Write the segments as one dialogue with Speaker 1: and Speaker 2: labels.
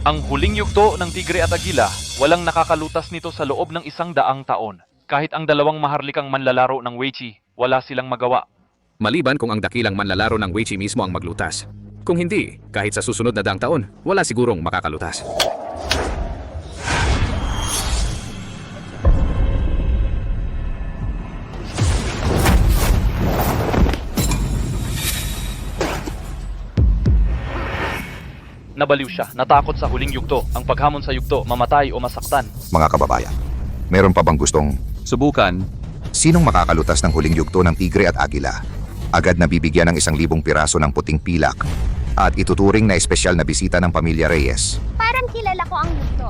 Speaker 1: Ang huling yugto ng Tigre at Agila, walang nakakalutas nito sa loob ng 100 taon. Kahit ang dalawang maharlikang manlalaro ng Weiqi, wala silang magawa.
Speaker 2: Maliban kung ang dakilang manlalaro ng Weiqi mismo ang maglutas. Kung hindi, kahit sa susunod na daang taon, wala sigurong makakalutas.
Speaker 1: Nabaliw siya, natakot sa huling yugto. Ang paghamon sa yugto, mamatay o masaktan.
Speaker 3: Mga kababayan, meron pa bang gustong
Speaker 2: Subukan.
Speaker 3: sinong makakalutas ng huling yugto ng Tigre at Agila? Agad na bibigyan ng 1,000 piraso ng puting pilak at ituturing na espesyal na bisita ng pamilya Reyes.
Speaker 4: Parang kilala ko ang yugto.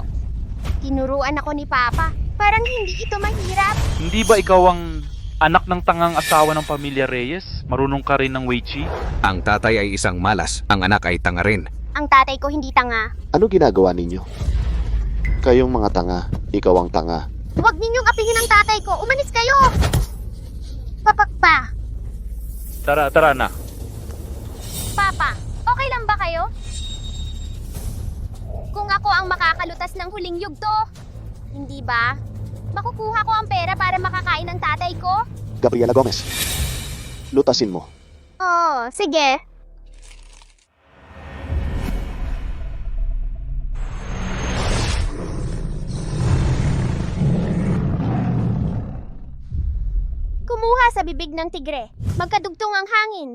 Speaker 4: Tinuruan ako ni Papa. Parang hindi ito mahirap.
Speaker 1: Hindi ba ikaw ang anak ng tangang asawa ng pamilya Reyes? Marunong ka rin ng Weiqi?
Speaker 2: Ang tatay ay isang malas, ang anak ay tanga rin.
Speaker 4: Ang tatay ko hindi tanga.
Speaker 5: Ano ginagawa ninyo? Kayong mga tanga, ikaw ang tanga.
Speaker 4: Huwag ninyong apihin ang tatay ko. Umalis kayo! Papakpa.
Speaker 1: Tara na.
Speaker 4: Papa, okay lang ba kayo? Kung ako ang makakalutas ng huling yugto, hindi ba? Makukuha ko ang pera para makakain ng tatay ko?
Speaker 5: Gabriela Gomez, lutasin mo.
Speaker 4: Oo, sige. Kumuha sa bibig ng tigre. Magkadugtong ang hangin.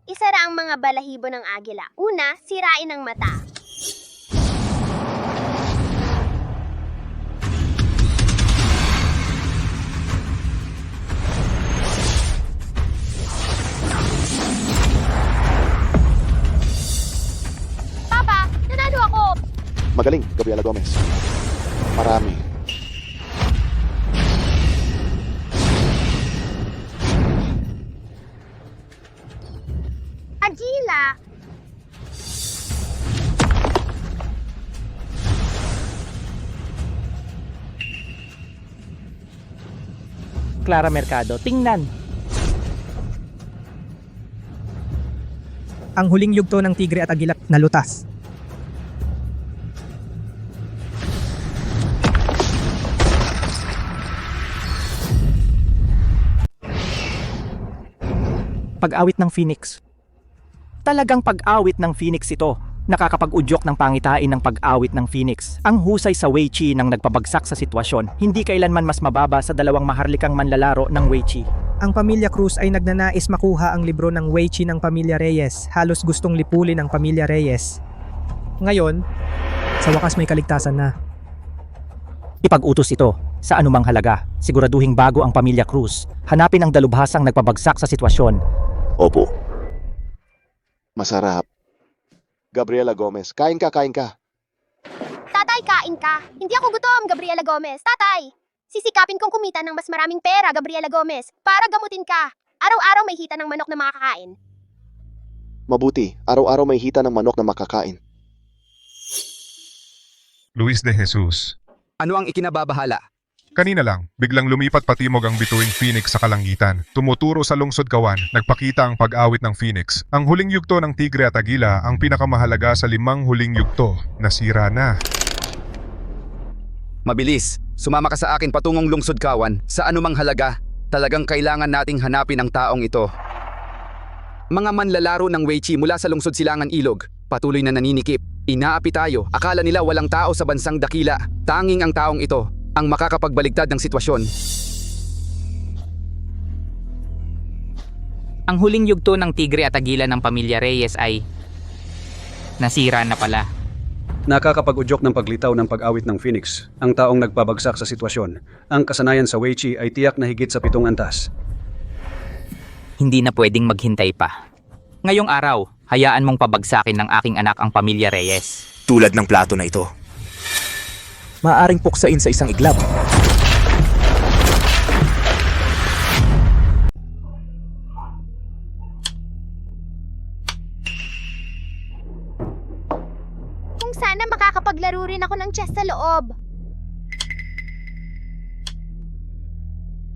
Speaker 4: Isara ang mga balahibo ng agila. Una, sirain ang mata. Papa, nanalo ako!
Speaker 5: Magaling, Gabriela Gomez. Marami.
Speaker 4: Agila!
Speaker 6: Clara Mercado, tingnan.
Speaker 7: Ang huling yugto ng Tigre at Agila na lutas.
Speaker 6: Pag-awit ng Phoenix. Talagang pag-awit ng Phoenix ito. Nakakapag-udyok ng pangitain ng pag-awit ng Phoenix. Ang husay sa Weiqi nang nagpabagsak sa sitwasyon, hindi kailanman mas mababa sa dalawang maharlikang manlalaro ng Weiqi.
Speaker 7: Ang pamilya Cruz ay nagnanais makuha ang libro ng Weiqi ng pamilya Reyes. Halos gustong lipulin ang pamilya Reyes. Ngayon, sa wakas may kaligtasan na.
Speaker 6: Ipag-utos ito sa anumang halaga. Siguraduhing bago ang pamilya Cruz, hanapin ang dalubhasang nagpabagsak sa sitwasyon.
Speaker 5: Opo. Masarap. Gabriela Gomez, kain ka.
Speaker 4: Tatay, kain ka. Hindi ako gutom, Gabriela Gomez. Tatay, sisikapin kong kumita ng mas maraming pera, Gabriela Gomez, para gamutin ka. Araw-araw may hita ng manok na makakain.
Speaker 5: Mabuti, araw-araw may hita ng manok na makakain.
Speaker 8: Luis de Jesus.
Speaker 2: Ano ang ikinababahala?
Speaker 8: Kanina lang, biglang lumipat patimog ang bituing Phoenix sa kalangitan. Tumuturo sa lungsod Kawan, nagpakita ang pag-awit ng Phoenix. Ang huling yugto ng Tigre at Agila ang pinakamahalaga sa 5 huling yugto. Nasira na.
Speaker 2: Mabilis, sumama ka sa akin patungong lungsod Kawan sa anumang halaga. Talagang kailangan nating hanapin ang taong ito. Mga manlalaro ng Weiqi mula sa lungsod Silangan Ilog, patuloy na naninikip. Inaapi tayo, akala nila walang tao sa bansang dakila. Tanging ang taong ito ang makakapagbaligtad ng sitwasyon.
Speaker 9: Ang huling yugto ng Tigre at Agila ng pamilya Reyes ay nasira na pala.
Speaker 10: Nakakapag-udyok ng paglitaw ng pag-awit ng Phoenix, ang taong nagpabagsak sa sitwasyon. Ang kasanayan sa Weiqi ay tiyak na higit sa 7 antas.
Speaker 9: Hindi na pwedeng maghintay pa. Ngayong araw, hayaan mong pabagsakin ng aking anak ang pamilya Reyes.
Speaker 11: Tulad ng plato na ito.
Speaker 6: Maaring puksain sa isang iglap.
Speaker 4: Kung sana makakapaglaro rin ako ng chess sa loob.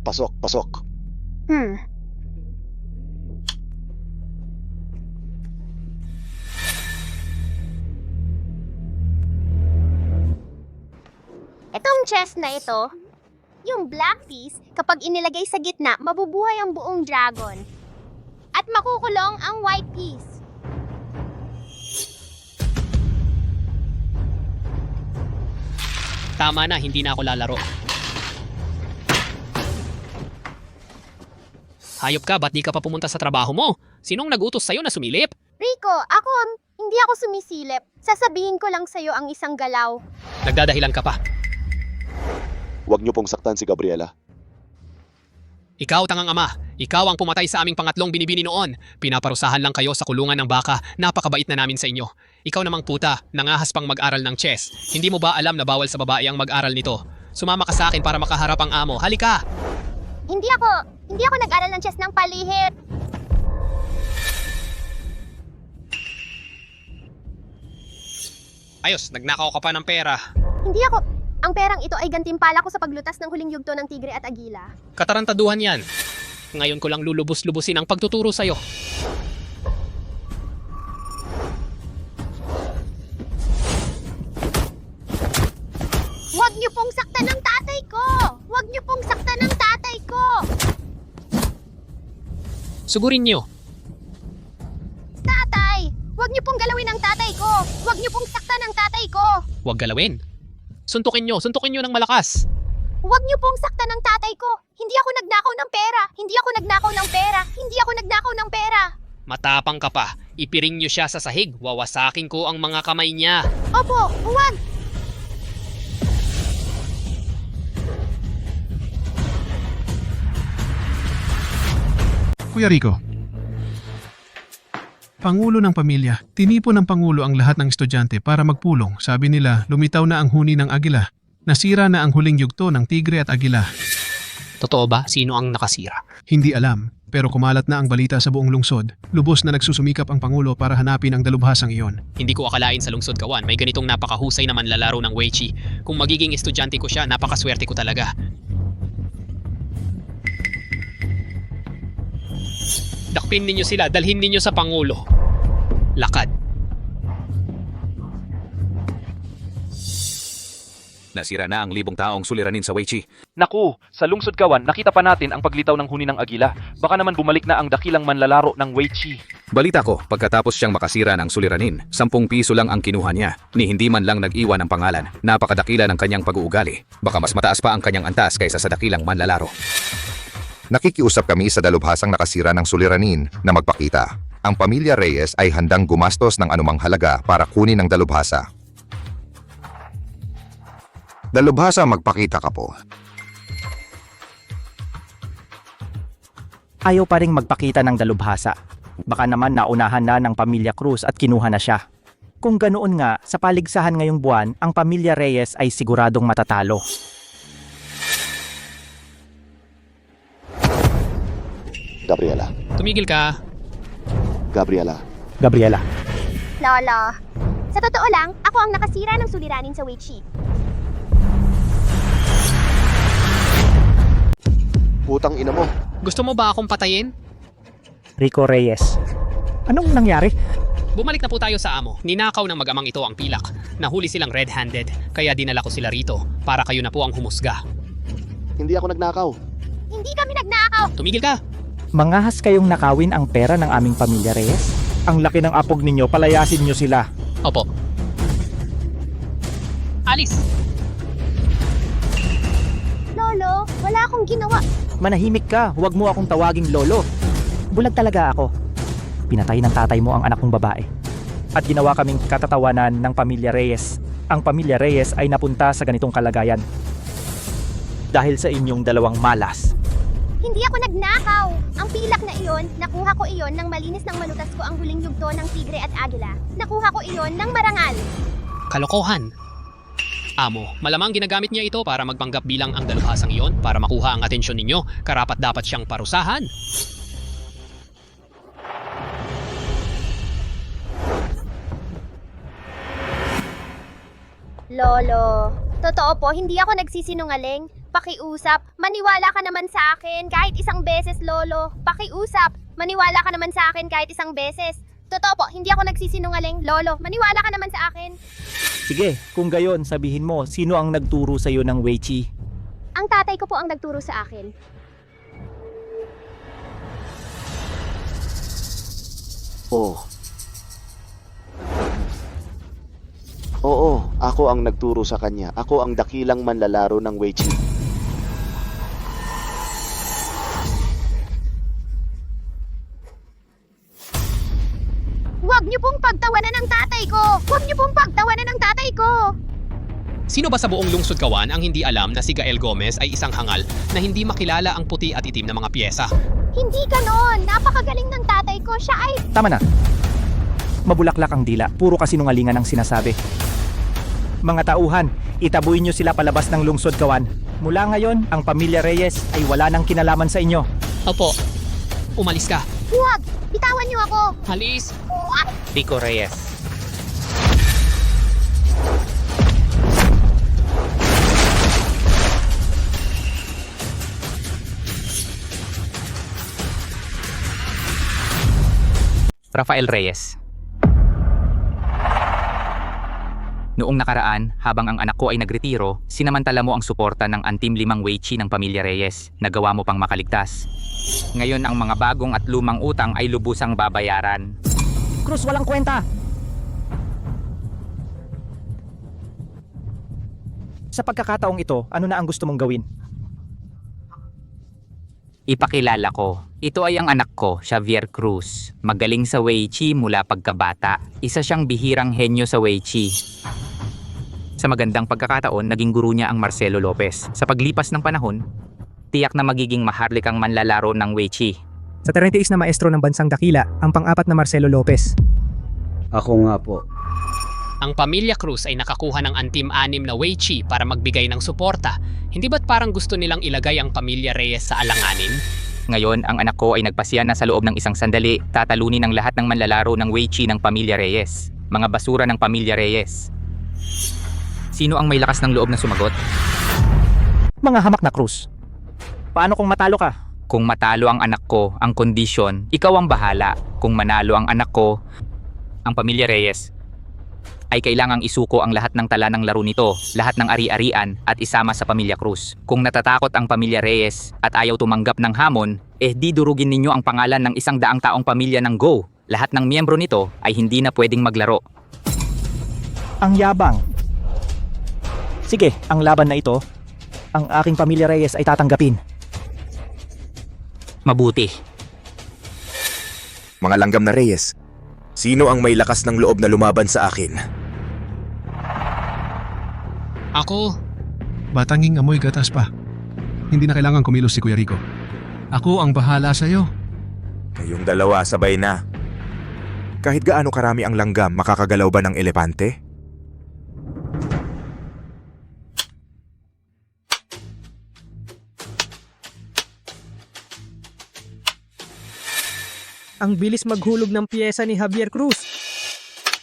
Speaker 5: Pasok.
Speaker 4: Itong chest na ito, yung black piece, kapag inilagay sa gitna, mabubuhay ang buong dragon. At makukulong ang white piece.
Speaker 11: Tama na, hindi na ako lalaro. Hayop ka, ba't di ka pa pumunta sa trabaho mo? Sinong nagutos sa'yo na sumilip?
Speaker 4: Rico, hindi ako sumisilip. Sasabihin ko lang sa'yo ang isang galaw.
Speaker 11: Nagdadahilan ka pa.
Speaker 5: Huwag niyo pong saktan si Gabriela.
Speaker 11: Ikaw, tangang ama. Ikaw ang pumatay sa aming pangatlong binibini noon. Pinaparusahan lang kayo sa kulungan ng baka. Napakabait na namin sa inyo. Ikaw namang puta, nangahas pang mag-aral ng chess. Hindi mo ba alam na bawal sa babae ang mag-aral nito? Sumama ka sa akin para makaharap ang amo. Halika!
Speaker 4: Hindi ako nag-aral ng chess ng palihit.
Speaker 11: Ayos, nagnakaw ka pa ng pera.
Speaker 4: Ang perang ito ay gantimpala ko sa paglutas ng huling yugto ng tigre at agila.
Speaker 11: Katarantaduhan yan. Ngayon ko lang lulubos-lubusin ang pagtuturo sa'yo.
Speaker 4: Huwag niyo pong saktan ng tatay ko! Huwag niyo pong saktan ng tatay ko!
Speaker 11: Sugurin niyo.
Speaker 4: Tatay! Huwag niyo pong galawin ang tatay ko! Huwag niyo pong saktan ang tatay ko!
Speaker 11: Huwag galawin. Suntukin nyo ng malakas.
Speaker 4: Huwag niyo pong saktan ang tatay ko! Hindi ako nagnakaw ng pera! Hindi ako nagnakaw ng pera! Hindi ako nagnakaw ng pera!
Speaker 11: Matapang ka pa. Ipiring nyo siya sa sahig. Wawasakin ko ang mga kamay niya.
Speaker 4: Opo, huwag!
Speaker 12: Kuya Rico. Pangulo ng pamilya. Tinipon ng Pangulo ang lahat ng estudyante para magpulong. Sabi nila, lumitaw na ang huni ng agila. Nasira na ang huling yugto ng tigre at agila.
Speaker 11: Totoo ba? Sino ang nakasira?
Speaker 12: Hindi alam, pero kumalat na ang balita sa buong lungsod. Lubos na nagsusumikap ang Pangulo para hanapin ang dalubhasang iyon.
Speaker 11: Hindi ko akalain sa lungsod kawan. May ganitong napakahusay na manlalaro ng Weichi. Kung magiging estudyante ko siya, napakaswerte ko talaga. Dakpin ninyo sila, dalhin ninyo sa Pangulo. Lakad.
Speaker 13: Nasira na ang libong taong suliranin sa Weichi.
Speaker 1: Naku, sa lungsod kawan, nakita pa natin ang paglitaw ng huni ng agila. Baka naman bumalik na ang dakilang manlalaro ng Weichi.
Speaker 13: Balita ko, pagkatapos siyang makasira ng suliranin, 10 piso lang ang kinuha niya, ni hindi man lang nag-iwan ng pangalan. Napakadakila ng kanyang pag-uugali. Baka mas mataas pa ang kanyang antas kaysa sa dakilang manlalaro.
Speaker 3: Nakikiusap kami sa dalubhasang nakasira ng suliranin na magpakita. Ang pamilya Reyes ay handang gumastos ng anumang halaga para kunin ang dalubhasa. Dalubhasa, magpakita ka po.
Speaker 6: Ayaw pa ring magpakita ng dalubhasa. Baka naman naunahan na ng pamilya Cruz at kinuha na siya. Kung ganoon nga, sa paligsahan ngayong buwan, ang pamilya Reyes ay siguradong matatalo.
Speaker 5: Gabriela.
Speaker 11: Tumigil ka.
Speaker 5: Gabriela.
Speaker 6: Gabriela.
Speaker 4: Lolo, sa totoo lang, ako ang nakasira ng suliranin sa Weichi.
Speaker 5: Putang ina mo.
Speaker 11: Gusto mo ba akong patayin?
Speaker 6: Rico Reyes. Anong nangyari?
Speaker 11: Bumalik na po tayo sa amo. Ninakaw ng mag-amang ito ang pilak. Nahuli silang red-handed, kaya dinala ko sila rito para kayo na po ang humusga.
Speaker 5: Hindi ako nagnakaw.
Speaker 4: Hindi kami nagnakaw!
Speaker 11: Tumigil ka!
Speaker 6: Mangahas kayong nakawin ang pera ng aming pamilya Reyes? Ang laki ng apog ninyo, palayasin nyo sila.
Speaker 11: Opo. Alis!
Speaker 4: Lolo, wala akong ginawa.
Speaker 6: Manahimik ka, huwag mo akong tawaging lolo. Bulag talaga ako. Pinatay ng tatay mo ang anak kong babae. At ginawa kaming katatawanan ng pamilya Reyes. Ang pamilya Reyes ay napunta sa ganitong kalagayan. Dahil sa inyong dalawang malas.
Speaker 4: Hindi ako nagnakaw. Ang pilak na iyon, nakuha ko iyon nang malinis ng malutas ko ang huling yugto ng tigre at agila. Nakuha ko iyon ng marangal.
Speaker 11: Kalokohan. Amo, malamang ginagamit niya ito para magpanggap bilang ang dalubhasang iyon para makuha ang atensyon ninyo. Karapat dapat siyang parusahan.
Speaker 4: Lolo, totoo po, hindi ako nagsisinungaling. Pakiusap, maniwala ka naman sa akin kahit isang beses, Lolo. Pakiusap, maniwala ka naman sa akin kahit isang beses. Totoo po, hindi ako nagsisinungaling. Lolo, maniwala ka naman sa akin.
Speaker 6: Sige, kung gayon, sabihin mo, sino ang nagturo sa'yo ng Wei Chi?
Speaker 4: Ang tatay ko po ang nagturo sa akin.
Speaker 5: Oh. Oo, ako ang nagturo sa kanya. Ako ang dakilang manlalaro ng Wei Chi.
Speaker 4: Huwag niyo pong pagtawanan ng tatay ko! Huwag niyo pong pagtawanan ng tatay ko!
Speaker 11: Sino ba sa buong lungsod Kawan ang hindi alam na si Gael Gomez ay isang hangal na hindi makilala ang puti at itim na mga pyesa?
Speaker 4: Hindi ganon! Napakagaling ng tatay ko! Siya ay...
Speaker 6: Tama na. Mabulaklak ang dila, puro kasinungalingan ang sinasabi. Mga tauhan, itabuin nyo sila palabas ng lungsod Kawan. Mula ngayon, ang pamilya Reyes ay wala nang kinalaman sa inyo.
Speaker 11: Opo, umalis ka.
Speaker 4: Huwag! Bitawan niyo ako!
Speaker 11: Halis!
Speaker 9: Rico Reyes. Rafael Reyes. Noong nakaraan, habang ang anak ko ay nagretiro, sinamantala mo ang suporta ng Antim 5 Wei Chi ng pamilya Reyes. Nagawa mo pang makaligtas. Ngayon ang mga bagong at lumang utang ay lubusang babayaran.
Speaker 6: Cruz, walang kwenta! Sa pagkakataong ito, ano na ang gusto mong gawin?
Speaker 9: Ipakilala ko, ito ay ang anak ko, Xavier Cruz. Magaling sa Wei Chi mula pagkabata. Isa siyang bihirang henyo sa Wei Chi. Sa magandang pagkakataon, naging guro niya ang Marcelo Lopez. Sa paglipas ng panahon, tiyak na magiging maharlikang manlalaro ng Wei Chi.
Speaker 7: Sa 36 na maestro ng bansang dakila, ang pang-apat na Marcelo Lopez.
Speaker 10: Ako nga po.
Speaker 11: Ang pamilya Cruz ay nakakuha ng Antim 6 na Wei Chi para magbigay ng suporta. Hindi ba't parang gusto nilang ilagay ang pamilya Reyes sa alanganin?
Speaker 9: Ngayon, ang anak ko ay nagpasya na sa loob ng isang sandali, tatalunin ang lahat ng manlalaro ng Wei Chi ng pamilya Reyes. Mga basura ng pamilya Reyes. Sino ang may lakas ng loob na sumagot?
Speaker 6: Mga hamak na Cruz. Paano kung matalo ka?
Speaker 9: Kung matalo ang anak ko, ang kondisyon, ikaw ang bahala. Kung manalo ang anak ko, ang pamilya Reyes, ay kailangang isuko ang lahat ng tala ng laro nito, lahat ng ari-arian at isama sa pamilya Cruz. Kung natatakot ang pamilya Reyes at ayaw tumanggap ng hamon, di durugin ninyo ang pangalan ng 100 taong pamilya ng Go. Lahat ng miyembro nito ay hindi na pwedeng maglaro.
Speaker 6: Ang yabang. Sige, ang laban na ito, ang aking pamilya Reyes ay tatanggapin.
Speaker 9: Mabuti.
Speaker 14: Mga langgam na Reyes, sino ang may lakas ng loob na lumaban sa akin?
Speaker 11: Ako,
Speaker 12: Batanging amoy gatas pa. Hindi na kailangan kumilos si Kuya Rico. Ako ang bahala sa'yo.
Speaker 14: Kayong dalawa sabay na. Kahit gaano karami ang langgam, makakagalaw ba ng elepante?
Speaker 7: Ang bilis maghulog ng piyesa ni Javier Cruz.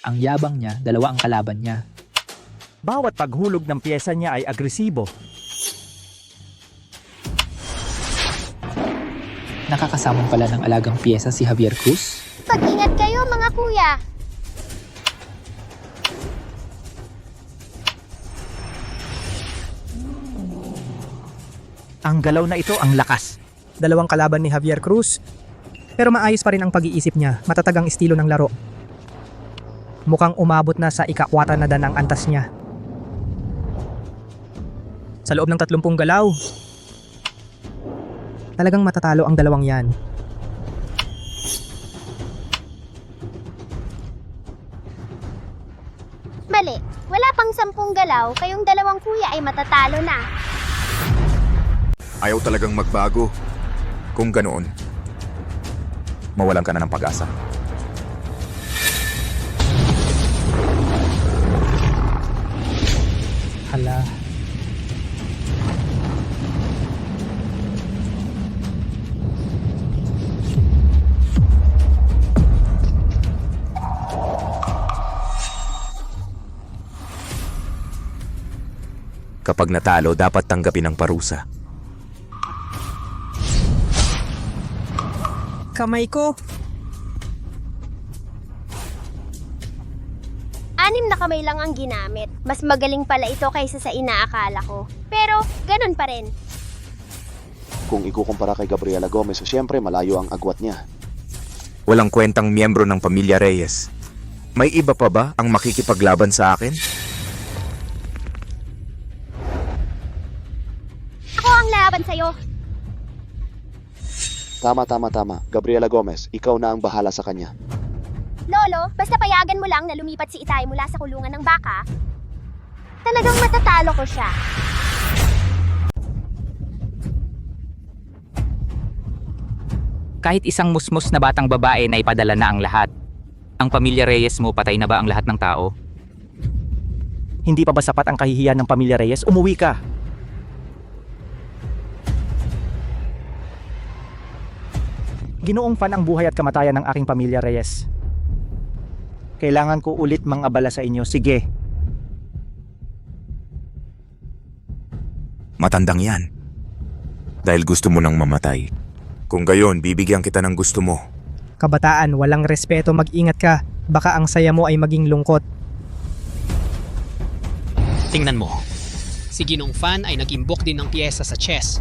Speaker 15: Ang yabang niya, dalawa ang kalaban niya.
Speaker 6: Bawat paghulog ng pyesa niya ay agresibo.
Speaker 15: Nakakasamang pala ng alagang piyesa si Javier Cruz.
Speaker 4: Mag-ingat kayo mga kuya!
Speaker 6: Ang galaw na ito ang lakas.
Speaker 7: Dalawang kalaban ni Javier Cruz. Pero maayos pa rin ang pag-iisip niya, matatag ang estilo ng laro. Mukhang umabot na sa ika-4 na dan ang antas niya. Sa loob ng 30 galaw, talagang matatalo ang dalawang yan.
Speaker 4: Mali, wala pang 10 galaw, kayong dalawang kuya ay matatalo na.
Speaker 14: Ayaw talagang magbago. Kung ganoon, mawalan ka na ng pag-asa.
Speaker 7: Hala.
Speaker 14: Kapag natalo, dapat tanggapin ang parusa.
Speaker 7: Kamay ko.
Speaker 4: 6 na kamay lang ang ginamit. Mas magaling pala ito kaysa sa inaakala ko. Pero, ganun pa rin.
Speaker 5: Kung ikukumpara kay Gabriela Gomez, syempre malayo ang agwat niya.
Speaker 14: Walang kwentang miyembro ng pamilya Reyes. May iba pa ba ang makikipaglaban sa akin?
Speaker 4: Ako ang laban sa'yo.
Speaker 5: Tama. Gabriela Gomez, ikaw na ang bahala sa kanya.
Speaker 4: Lolo, basta payagan mo lang na lumipat si Itay mula sa kulungan ng baka, talagang matatalo ko siya.
Speaker 9: Kahit isang musmus na batang babae na ipadala na ang lahat. Ang pamilya Reyes mo, patay na ba ang lahat ng tao?
Speaker 6: Hindi pa ba sapat ang kahihiyan ng pamilya Reyes? Umuwi ka! Ginoong Fan ang buhay at kamatayan ng aking pamilya Reyes. Kailangan ko ulit mangabala sa inyo. Sige.
Speaker 14: Matandang yan. Dahil gusto mo nang mamatay. Kung gayon, bibigyan kita ng gusto mo.
Speaker 7: Kabataan, walang respeto, mag-ingat ka. Baka ang saya mo ay maging lungkot.
Speaker 11: Tingnan mo. Si Ginong Fan ay nag-imbok din ng piyesa sa chess.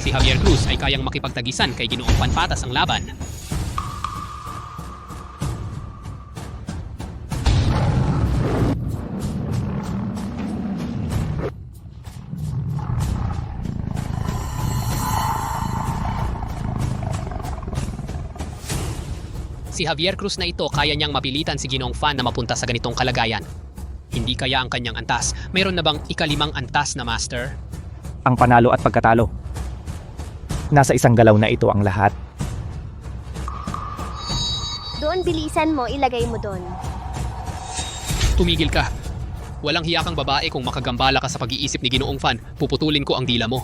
Speaker 11: Si Javier Cruz ay kayang makipagtagisan kay Ginoong Fan patas ang laban. Si Javier Cruz na ito kaya niyang mapilitan si Ginoong Fan na mapunta sa ganitong kalagayan. Hindi kaya ang kanyang antas. Mayroon na bang ika-5 antas na master?
Speaker 6: Ang panalo at pagkatalo. Nasa isang galaw na ito ang lahat.
Speaker 4: Doon bilisan mo, ilagay mo doon.
Speaker 11: Tumigil ka. Walang hiya kang babae kung makagambala ka sa pag-iisip ni Ginoong Fan. Puputulin ko ang dila mo.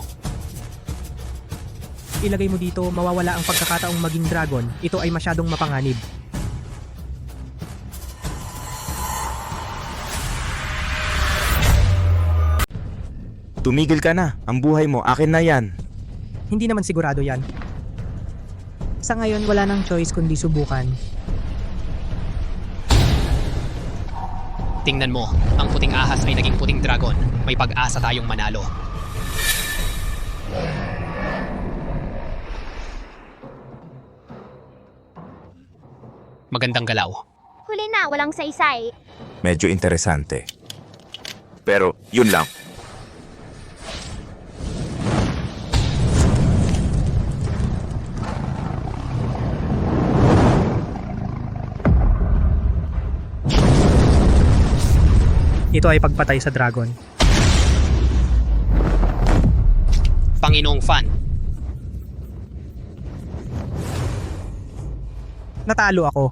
Speaker 7: Ilagay mo dito, mawawala ang pagkakataong maging dragon. Ito ay masyadong mapanganib.
Speaker 14: Tumigil ka na. Ang buhay mo, akin na yan.
Speaker 7: Hindi naman sigurado yan. Sa ngayon, wala nang choice kundi subukan.
Speaker 11: Tingnan mo, ang puting ahas ay naging puting dragon. May pag-asa tayong manalo. Magandang galaw.
Speaker 4: Huli na, walang saysay.
Speaker 14: Medyo interesante. Pero, yun lang.
Speaker 7: Ito ay pagpatay sa dragon.
Speaker 11: Panginoong Fan.
Speaker 7: Natalo ako.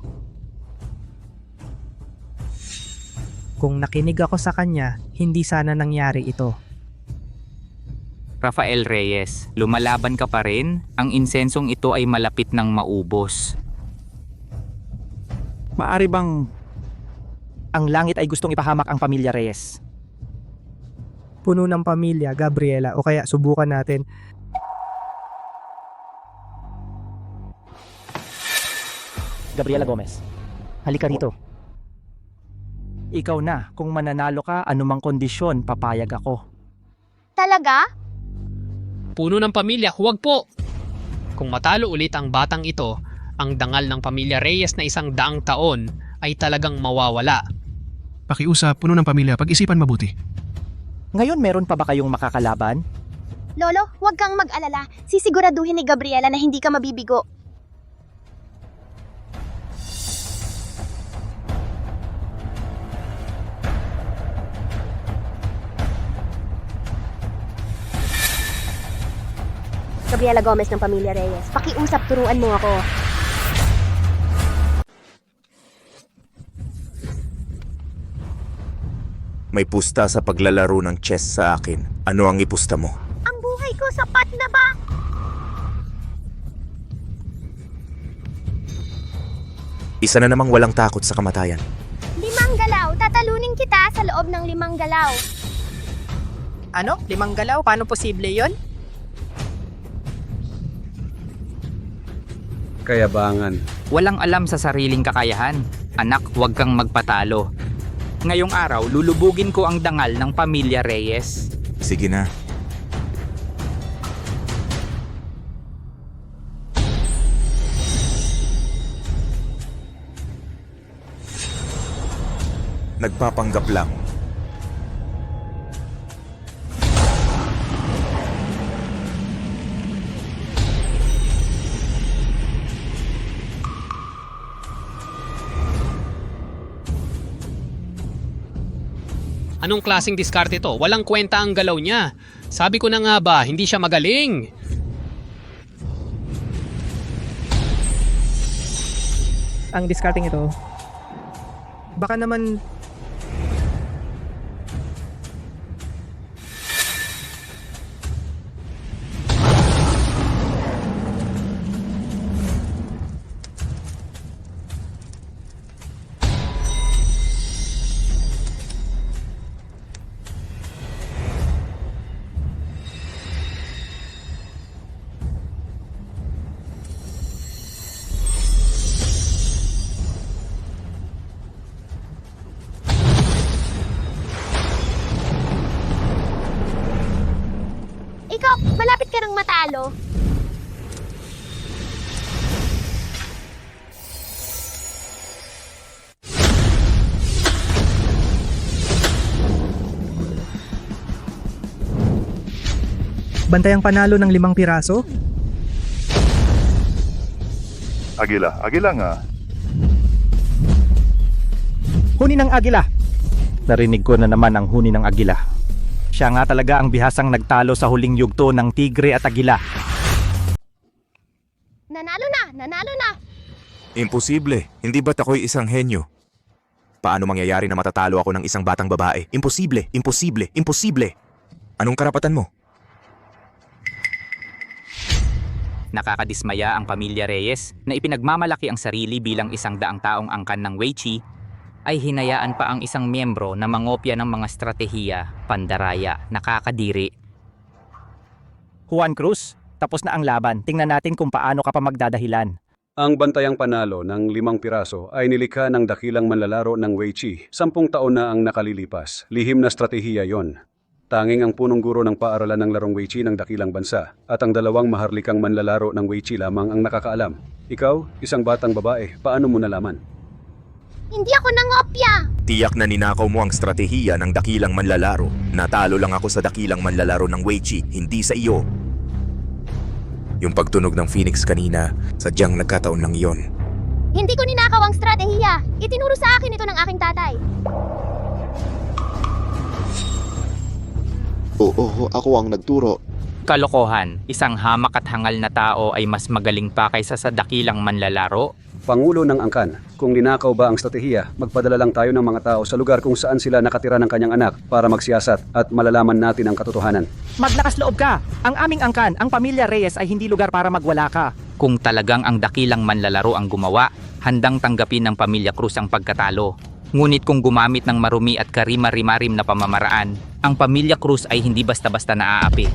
Speaker 7: Kung nakinig ako sa kanya, hindi sana nangyari ito.
Speaker 9: Rafael Reyes, lumalaban ka pa rin? Ang insensong ito ay malapit ng maubos.
Speaker 6: Maari bang ang langit ay gustong ipahamak ang pamilya Reyes?
Speaker 7: Puno ng pamilya, Gabriela, o kaya subukan natin.
Speaker 6: Gabriela Gomez, halika rito. Ikaw na, kung mananalo ka, anumang kondisyon, papayag ako.
Speaker 4: Talaga?
Speaker 11: Puno ng pamilya, huwag po! Kung matalo ulit ang batang ito, ang dangal ng pamilya Reyes na 100 taon ay talagang mawawala.
Speaker 12: Pakiusap, puno ng pamilya, pag-isipan mabuti.
Speaker 6: Ngayon meron pa ba kayong makakalaban?
Speaker 4: Lolo, huwag kang mag-alala. Sisiguraduhin ni Gabriela na hindi ka mabibigo. Gabriela Gomez ng pamilya Reyes, pakiusap, turuan mo ako.
Speaker 14: May pusta sa paglalaro ng chess sa akin. Ano ang ipusta mo?
Speaker 4: Ang buhay ko sapat na ba?
Speaker 14: Isa na namang walang takot sa kamatayan.
Speaker 4: 5 galaw, tatalunin kita sa loob ng 5 galaw.
Speaker 7: Ano? 5 galaw? Paano posible yon?
Speaker 10: Kayabangan.
Speaker 9: Walang alam sa sariling kakayahan. Anak, huwag kang magpatalo. Ngayong araw, lulubugin ko ang dangal ng pamilya Reyes.
Speaker 14: Sige na. Nagpapanggap lang.
Speaker 11: Anong klaseng diskarte to? Walang kwenta ang galaw niya. Sabi ko na nga ba, hindi siya magaling.
Speaker 7: Ang discarding ito. Baka naman
Speaker 4: Ikaw, malapit ka ng matalo.
Speaker 7: bantayang panalo ng 5 piraso?
Speaker 8: Agila nga.
Speaker 6: Huni ng agila. Narinig ko na naman ang huni ng agila. Siya nga talaga ang bihasang nagtalo sa huling yugto ng tigre at agila.
Speaker 4: Nanalo na! Nanalo na!
Speaker 14: Imposible. Hindi ba't ako'y isang henyo? Paano mangyayari na matatalo ako ng isang batang babae? Imposible, imposible, imposible. Anong karapatan mo?
Speaker 9: Nakakadismaya ang pamilya Reyes na ipinagmamalaki ang sarili bilang isang daang taong angkan ng Weiqi ay hinayaan pa ang isang miyembro na mangopya ng mga estratehiya, pandaraya, nakakadiri.
Speaker 6: Juan Cruz, tapos na ang laban. Tingnan natin kung paano ka pa magdadahilan.
Speaker 10: Ang bantayang panalo ng 5 piraso ay nilikha ng dakilang manlalaro ng Weiqi. 10 taon na ang nakalilipas. Lihim na estratehiya yon. Tanging ang punong guro ng paaralan ng larong Weiqi ng dakilang bansa at ang 2 maharlikang manlalaro ng Weiqi lamang ang nakakaalam. Ikaw, isang batang babae, paano mo nalaman?
Speaker 4: Hindi ako nangopya!
Speaker 14: Tiyak na ninakaw mo ang estratehiya ng dakilang manlalaro. Natalo lang ako sa dakilang manlalaro ng Weiqi, hindi sa iyo. Yung pagtunog ng Phoenix kanina, sadyang nagkataon lang yon.
Speaker 4: Hindi ko ninakaw ang stratehiya. Itinuro sa akin ito ng aking tatay.
Speaker 5: Oo, ako ang nagturo.
Speaker 9: Kalokohan, isang hamak at hangal na tao ay mas magaling pa kaysa sa dakilang manlalaro?
Speaker 10: Pangulo ng angkan, kung ninakaw ba ang estratehiya, magpadala lang tayo ng mga tao sa lugar kung saan sila nakatira ng kanyang anak para magsiyasat at malalaman natin ang katotohanan.
Speaker 6: Maglakas loob ka! Ang aming angkan, ang pamilya Reyes ay hindi lugar para magwala ka.
Speaker 9: Kung talagang ang dakilang manlalaro ang gumawa, handang tanggapin ng pamilya Cruz ang pagkatalo. Ngunit kung gumamit ng marumi at karima-rimarim na pamamaraan, ang pamilya Cruz ay hindi basta-basta naaapi.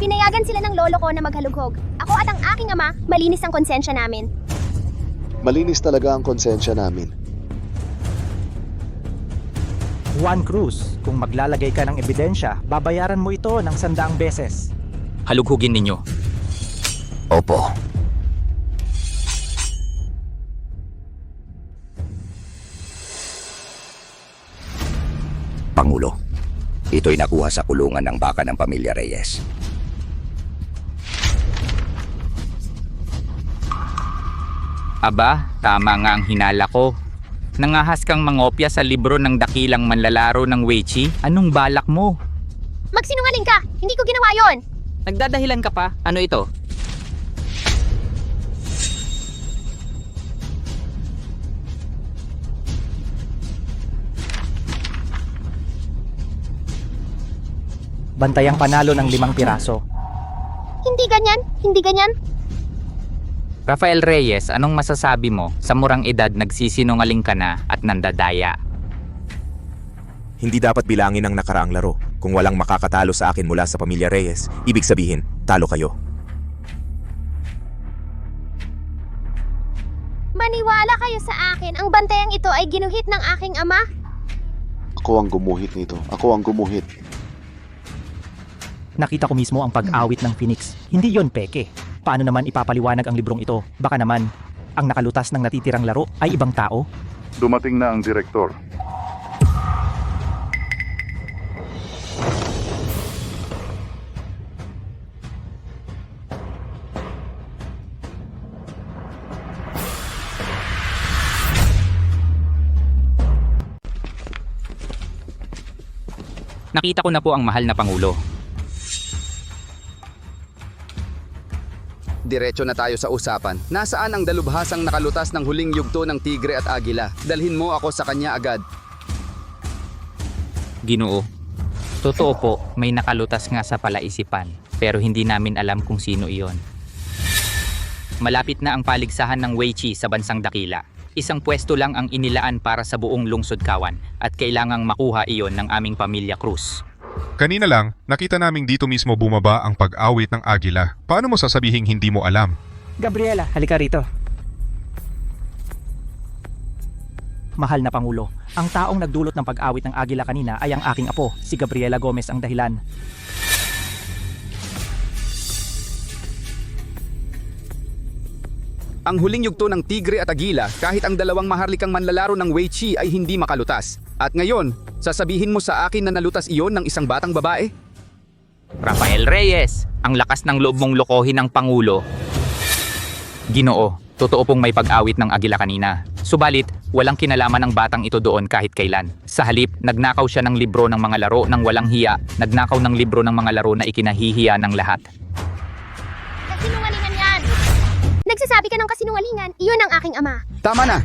Speaker 4: Pinayagan sila ng lolo ko na maghalughog. Ako at ang aking ama, malinis ang konsensya namin.
Speaker 5: Malinis talaga ang konsensya namin.
Speaker 6: Juan Cruz, kung maglalagay ka ng ebidensya, babayaran mo ito ng 100 beses.
Speaker 9: Halughugin ninyo.
Speaker 3: Opo. Pangulo, ito'y nakuha sa kulungan ng baka ng pamilya Reyes.
Speaker 9: Aba, tama nga ang hinala ko. Nangahas kang mangopya sa libro ng dakilang manlalaro ng Weiqi? Anong balak mo?
Speaker 4: Magsinungaling ka! Hindi ko ginawa yon.
Speaker 9: Nagdadahilan ka pa? Ano ito?
Speaker 6: Bantayang panalo ng 5 piraso.
Speaker 4: Hindi ganyan. Hindi ganyan.
Speaker 9: Rafael Reyes, anong masasabi mo? Sa murang edad nagsisinungaling ka na at nandadaya.
Speaker 14: Hindi dapat bilangin ang nakaraang laro. Kung walang makakatalo sa akin mula sa pamilya Reyes, ibig sabihin, talo kayo.
Speaker 4: Maniwala kayo sa akin, ang bantayang ito ay ginuhit ng aking ama.
Speaker 5: Ako ang gumuhit nito. Ako ang gumuhit.
Speaker 6: Nakita ko mismo ang pag-awit ng Phoenix. Hindi yon peke. Paano naman ipapaliwanag ang librong ito? Baka naman, ang nakalutas ng natitirang laro ay ibang tao?
Speaker 16: Dumating na ang direktor.
Speaker 9: Nakita ko na po ang mahal na Pangulo.
Speaker 2: Diretso na tayo sa usapan. Nasaan ang dalubhasang nakalutas ng huling yugto ng tigre at agila? Dalhin mo ako sa kanya agad.
Speaker 9: Ginoo. Totoo po, may nakalutas nga sa palaisipan, pero hindi namin alam kung sino iyon. Malapit na ang paligsahan ng Weiqi sa bansang Dakila. Isang pwesto lang ang inilaan para sa buong lungsod Kawan at kailangang makuha iyon ng aming pamilya Cruz.
Speaker 8: Kanina lang, nakita naming dito mismo bumaba ang pag-awit ng agila. Paano mo sasabihing hindi mo alam?
Speaker 6: Gabriela, halika rito. Mahal na Pangulo, ang taong nagdulot ng pag-awit ng agila kanina ay ang aking apo, si Gabriela Gomez ang dahilan.
Speaker 2: Ang huling yugto ng tigre at agila, kahit ang dalawang maharlikang manlalaro ng Weiqi ay hindi makalutas. At ngayon, sasabihin mo sa akin na nalutas iyon ng isang batang babae?
Speaker 9: Rafael Reyes, ang lakas ng loob mong lokohin ng Pangulo. Ginoo, totoo pong may pag-awit ng agila kanina. Subalit, walang kinalaman ng batang ito doon kahit kailan. Sa halip, nagnakaw siya ng libro ng mga laro ng walang hiya, nagnakaw ng libro ng mga laro na ikinahihiya ng lahat.
Speaker 4: Kasinungalingan yan! Nagsasabi ka ng kasinungalingan, iyon ang aking ama.
Speaker 2: Tama na!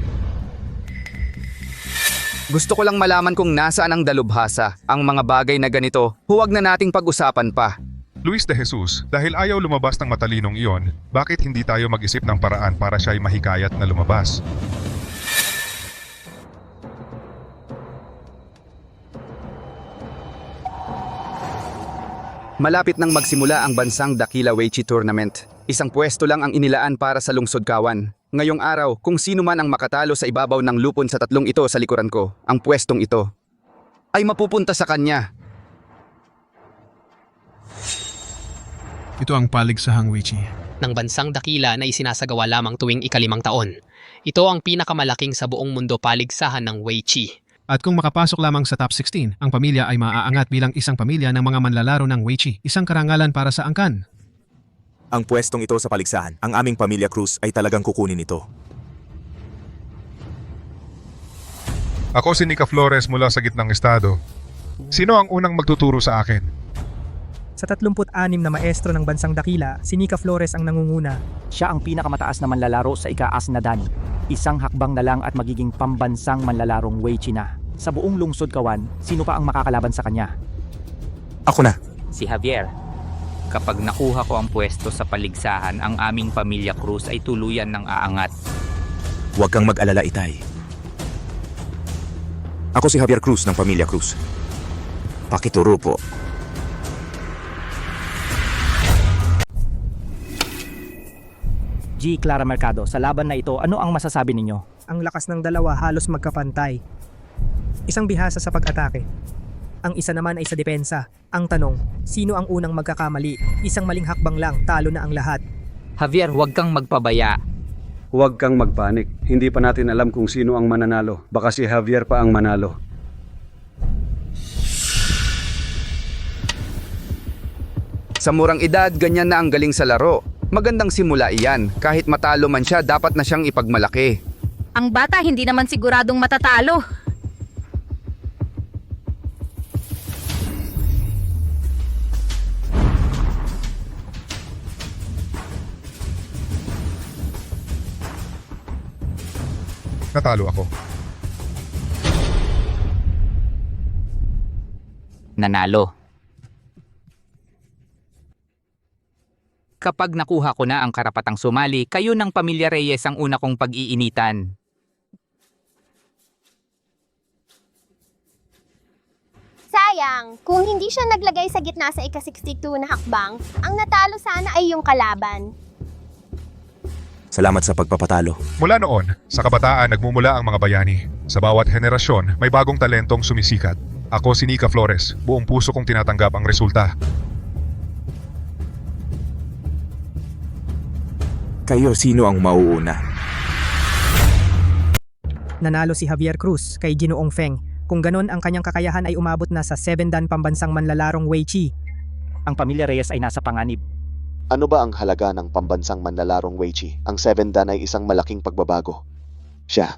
Speaker 2: Gusto ko lang malaman kung nasaan ang dalubhasa. Ang mga bagay na ganito, huwag na nating pag-usapan pa.
Speaker 8: Luis de Jesus, dahil ayaw lumabas ng matalinong iyon, bakit hindi tayo mag-isip ng paraan para siya ay mahikayat na lumabas?
Speaker 2: Malapit nang magsimula ang bansang Dakila Weiqi Tournament. Isang pwesto lang ang inilaan para sa lungsod Kawan. Ngayong araw, kung sino man ang makatalo sa ibabaw ng lupon sa tatlong ito sa likuran ko, ang pwestong ito ay mapupunta sa kanya.
Speaker 12: Ito ang paligsahang Weiqi.
Speaker 11: Ng bansang Dakila na isinasagawa lamang tuwing ika-5 taon. Ito ang pinakamalaking sa buong mundo paligsahan ng Weiqi.
Speaker 12: At kung makapasok lamang sa top 16, ang pamilya ay maaangat bilang isang pamilya ng mga manlalaro ng Weiqi, isang karangalan para sa angkan.
Speaker 14: Ang pwestong ito sa paligsahan, ang aming pamilya Cruz ay talagang kukunin ito.
Speaker 8: Ako si Nika Flores mula sa gitnang estado. Sino ang unang magtuturo sa akin?
Speaker 7: Sa 36 na maestro ng bansang Dakila, si Nika Flores ang nangunguna.
Speaker 6: Siya ang pinakamataas na manlalaro sa ika-as na dan. Isang hakbang na lang at magiging pambansang manlalarong Weiqi na. Sa buong lungsod Kawan, sino pa ang makakalaban sa kanya?
Speaker 14: Ako na.
Speaker 9: Si Javier. Kapag nakuha ko ang pwesto sa paligsahan, ang aming pamilya Cruz ay tuluyan ng aangat.
Speaker 14: Huwag kang mag-alala, Itay. Ako si Javier Cruz ng pamilya Cruz. Pakituro po.
Speaker 6: G. Clara Mercado, sa laban na ito, ano ang masasabi ninyo?
Speaker 7: Ang lakas ng dalawa halos magkapantay. Isang bihasa sa pag-atake. Ang isa naman ay sa depensa. Ang tanong, sino ang unang magkakamali? Isang maling hakbang lang, talo na ang lahat.
Speaker 9: Javier, huwag kang magpabaya.
Speaker 10: Huwag kang magpanik. Hindi pa natin alam kung sino ang mananalo. Baka si Javier pa ang manalo.
Speaker 2: Sa murang edad, ganyan na ang galing sa laro. Magandang simula iyan. Kahit matalo man siya, dapat na siyang ipagmalaki.
Speaker 17: Ang bata hindi naman siguradong matatalo.
Speaker 8: Natalo ako.
Speaker 9: Nanalo. Kapag nakuha ko na ang karapatang sumali, kayo ng pamilya Reyes ang una kong pag-iinitan.
Speaker 4: Sayang, kung hindi siya naglagay sa gitna sa ika-62 na hakbang, ang natalo sana ay yung kalaban.
Speaker 14: Salamat sa pagpapatalo.
Speaker 8: Mula noon, sa kabataan nagmumula ang mga bayani. Sa bawat henerasyon, may bagong talentong sumisikat. Ako si Nika Flores, buong puso kong tinatanggap ang resulta.
Speaker 14: Kayo, sino ang mauuna?
Speaker 7: Nanalo si Javier Cruz kay Ginoong Feng. Kung ganon, ang kanyang kakayahan ay umabot na sa 7 dan pambansang manlalarong Wei Chi.
Speaker 6: Ang pamilya Reyes ay nasa panganib.
Speaker 5: Ano ba ang halaga ng pambansang manlalarong Wei Chi? Ang 7 dan ay isang malaking pagbabago. Siya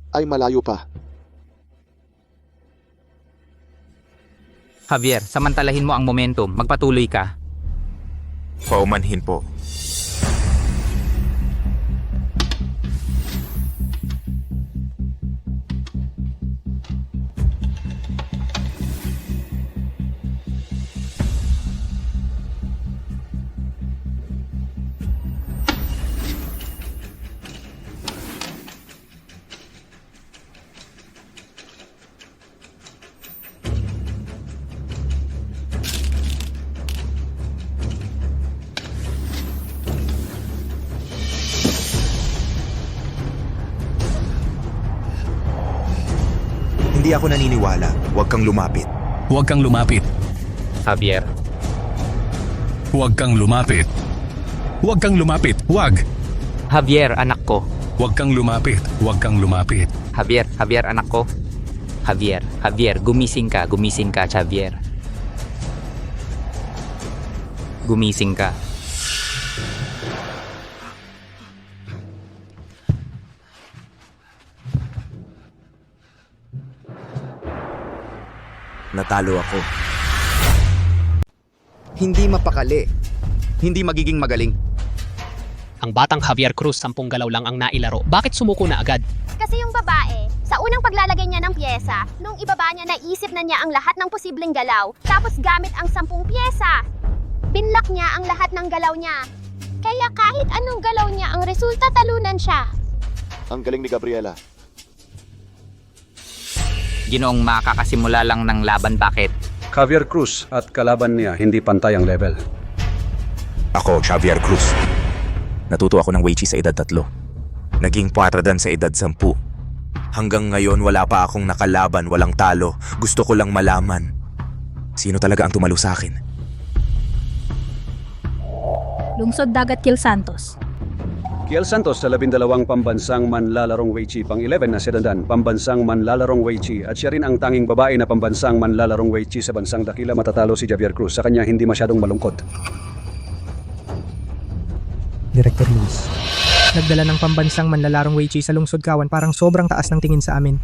Speaker 5: ay malayo pa.
Speaker 9: Javier, samantalahin mo ang momentum. Magpatuloy ka.
Speaker 14: Paumanhin po. Hindi ako naniniwala. Huwag kang lumapit.
Speaker 13: Huwag kang lumapit.
Speaker 9: Javier,
Speaker 13: Huwag kang lumapit. Huwag kang lumapit. Huwag.
Speaker 9: Javier, anak ko.
Speaker 13: Huwag kang lumapit. Huwag kang lumapit.
Speaker 9: Javier, anak ko. Javier, gumising ka, Javier. Gumising ka.
Speaker 14: Natalo ako.
Speaker 2: Hindi mapakali. Hindi magiging magaling.
Speaker 11: Ang batang Javier Cruz 10 galaw lang ang nailaro. Bakit sumuko na agad?
Speaker 4: Kasi yung babae, sa unang paglalagay niya ng pyesa, nung ibaba niya naisip na niya ang lahat ng posibleng galaw, tapos gamit ang 10 pyesa. Binlock niya ang lahat ng galaw niya. Kaya kahit anong galaw niya, ang resulta talunan siya.
Speaker 5: Ang galing ni Gabriela.
Speaker 9: Ginoong makakasimula lang ng laban, bakit?
Speaker 10: Javier Cruz at kalaban niya hindi pantay ang level.
Speaker 14: Ako, Javier Cruz. Natuto ako ng Wei Chi sa edad 3. Naging 4 dan sa edad 10. Hanggang ngayon wala pa akong nakalaban, walang talo. Gusto ko lang malaman. Sino talaga ang tumalo sa akin?
Speaker 17: Lungsod Dagat Kiel Santos.
Speaker 10: Kiel Santos sa 12 pambansang manlalarong Wei Chi, pang-11 na si Dandan, pambansang manlalarong Wei Chi, at siya rin ang tanging babae na pambansang manlalarong Wei Chi sa bansang dakila. Matatalo si Javier Cruz. Sa kanya hindi masyadong malungkot.
Speaker 7: Director Luis. Nagdala ng pambansang manlalarong Wei Chi sa lungsod Kawan, parang sobrang taas ng tingin sa amin.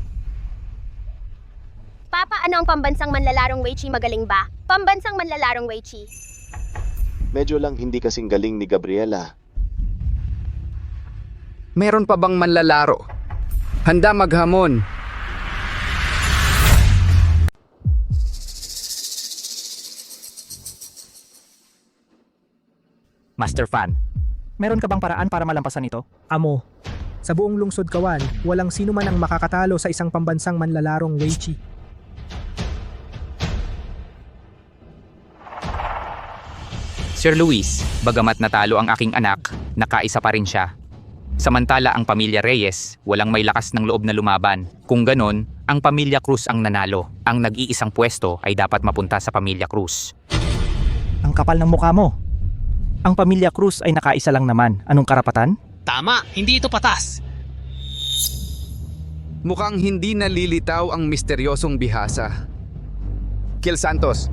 Speaker 4: Papa, ano ang pambansang manlalarong Wei Chi, magaling ba? Pambansang manlalarong Wei Chi.
Speaker 5: Medyo lang hindi kasing galing ni Gabriela.
Speaker 2: Meron pa bang manlalaro? Handa maghamon.
Speaker 6: Master Fan, meron ka bang paraan para malampasan ito?
Speaker 7: Amo. Sa buong lungsod Kawan, walang sino man ang makakatalo sa isang pambansang manlalarong Wei Chi.
Speaker 9: Sir Luis, bagamat natalo ang aking anak, nakaisa pa rin siya. Samantala ang pamilya Reyes, walang may lakas ng loob na lumaban. Kung ganon, ang pamilya Cruz ang nanalo. Ang nag-iisang pwesto ay dapat mapunta sa pamilya Cruz.
Speaker 6: Ang kapal ng mukha mo. Ang pamilya Cruz ay nakaisa lang naman. Anong karapatan?
Speaker 11: Tama, hindi ito patas.
Speaker 2: Mukhang hindi nalilitaw ang misteryosong bihasa. Kiel Santos.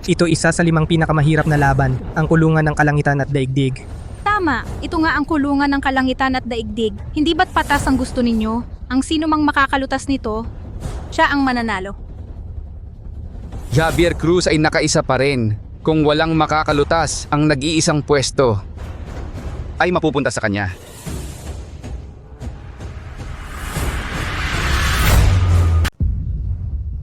Speaker 7: Ito isa sa 5 pinakamahirap na laban, ang kulungan ng kalangitan at daigdig.
Speaker 17: Tama, ito nga ang kulungan ng kalangitan at daigdig. Hindi ba't patas ang gusto ninyo? Ang sino mang makakalutas nito, siya ang mananalo.
Speaker 2: Javier Cruz ay nakaisa pa rin. Kung walang makakalutas, ang nag-iisang pwesto ay mapupunta sa kanya.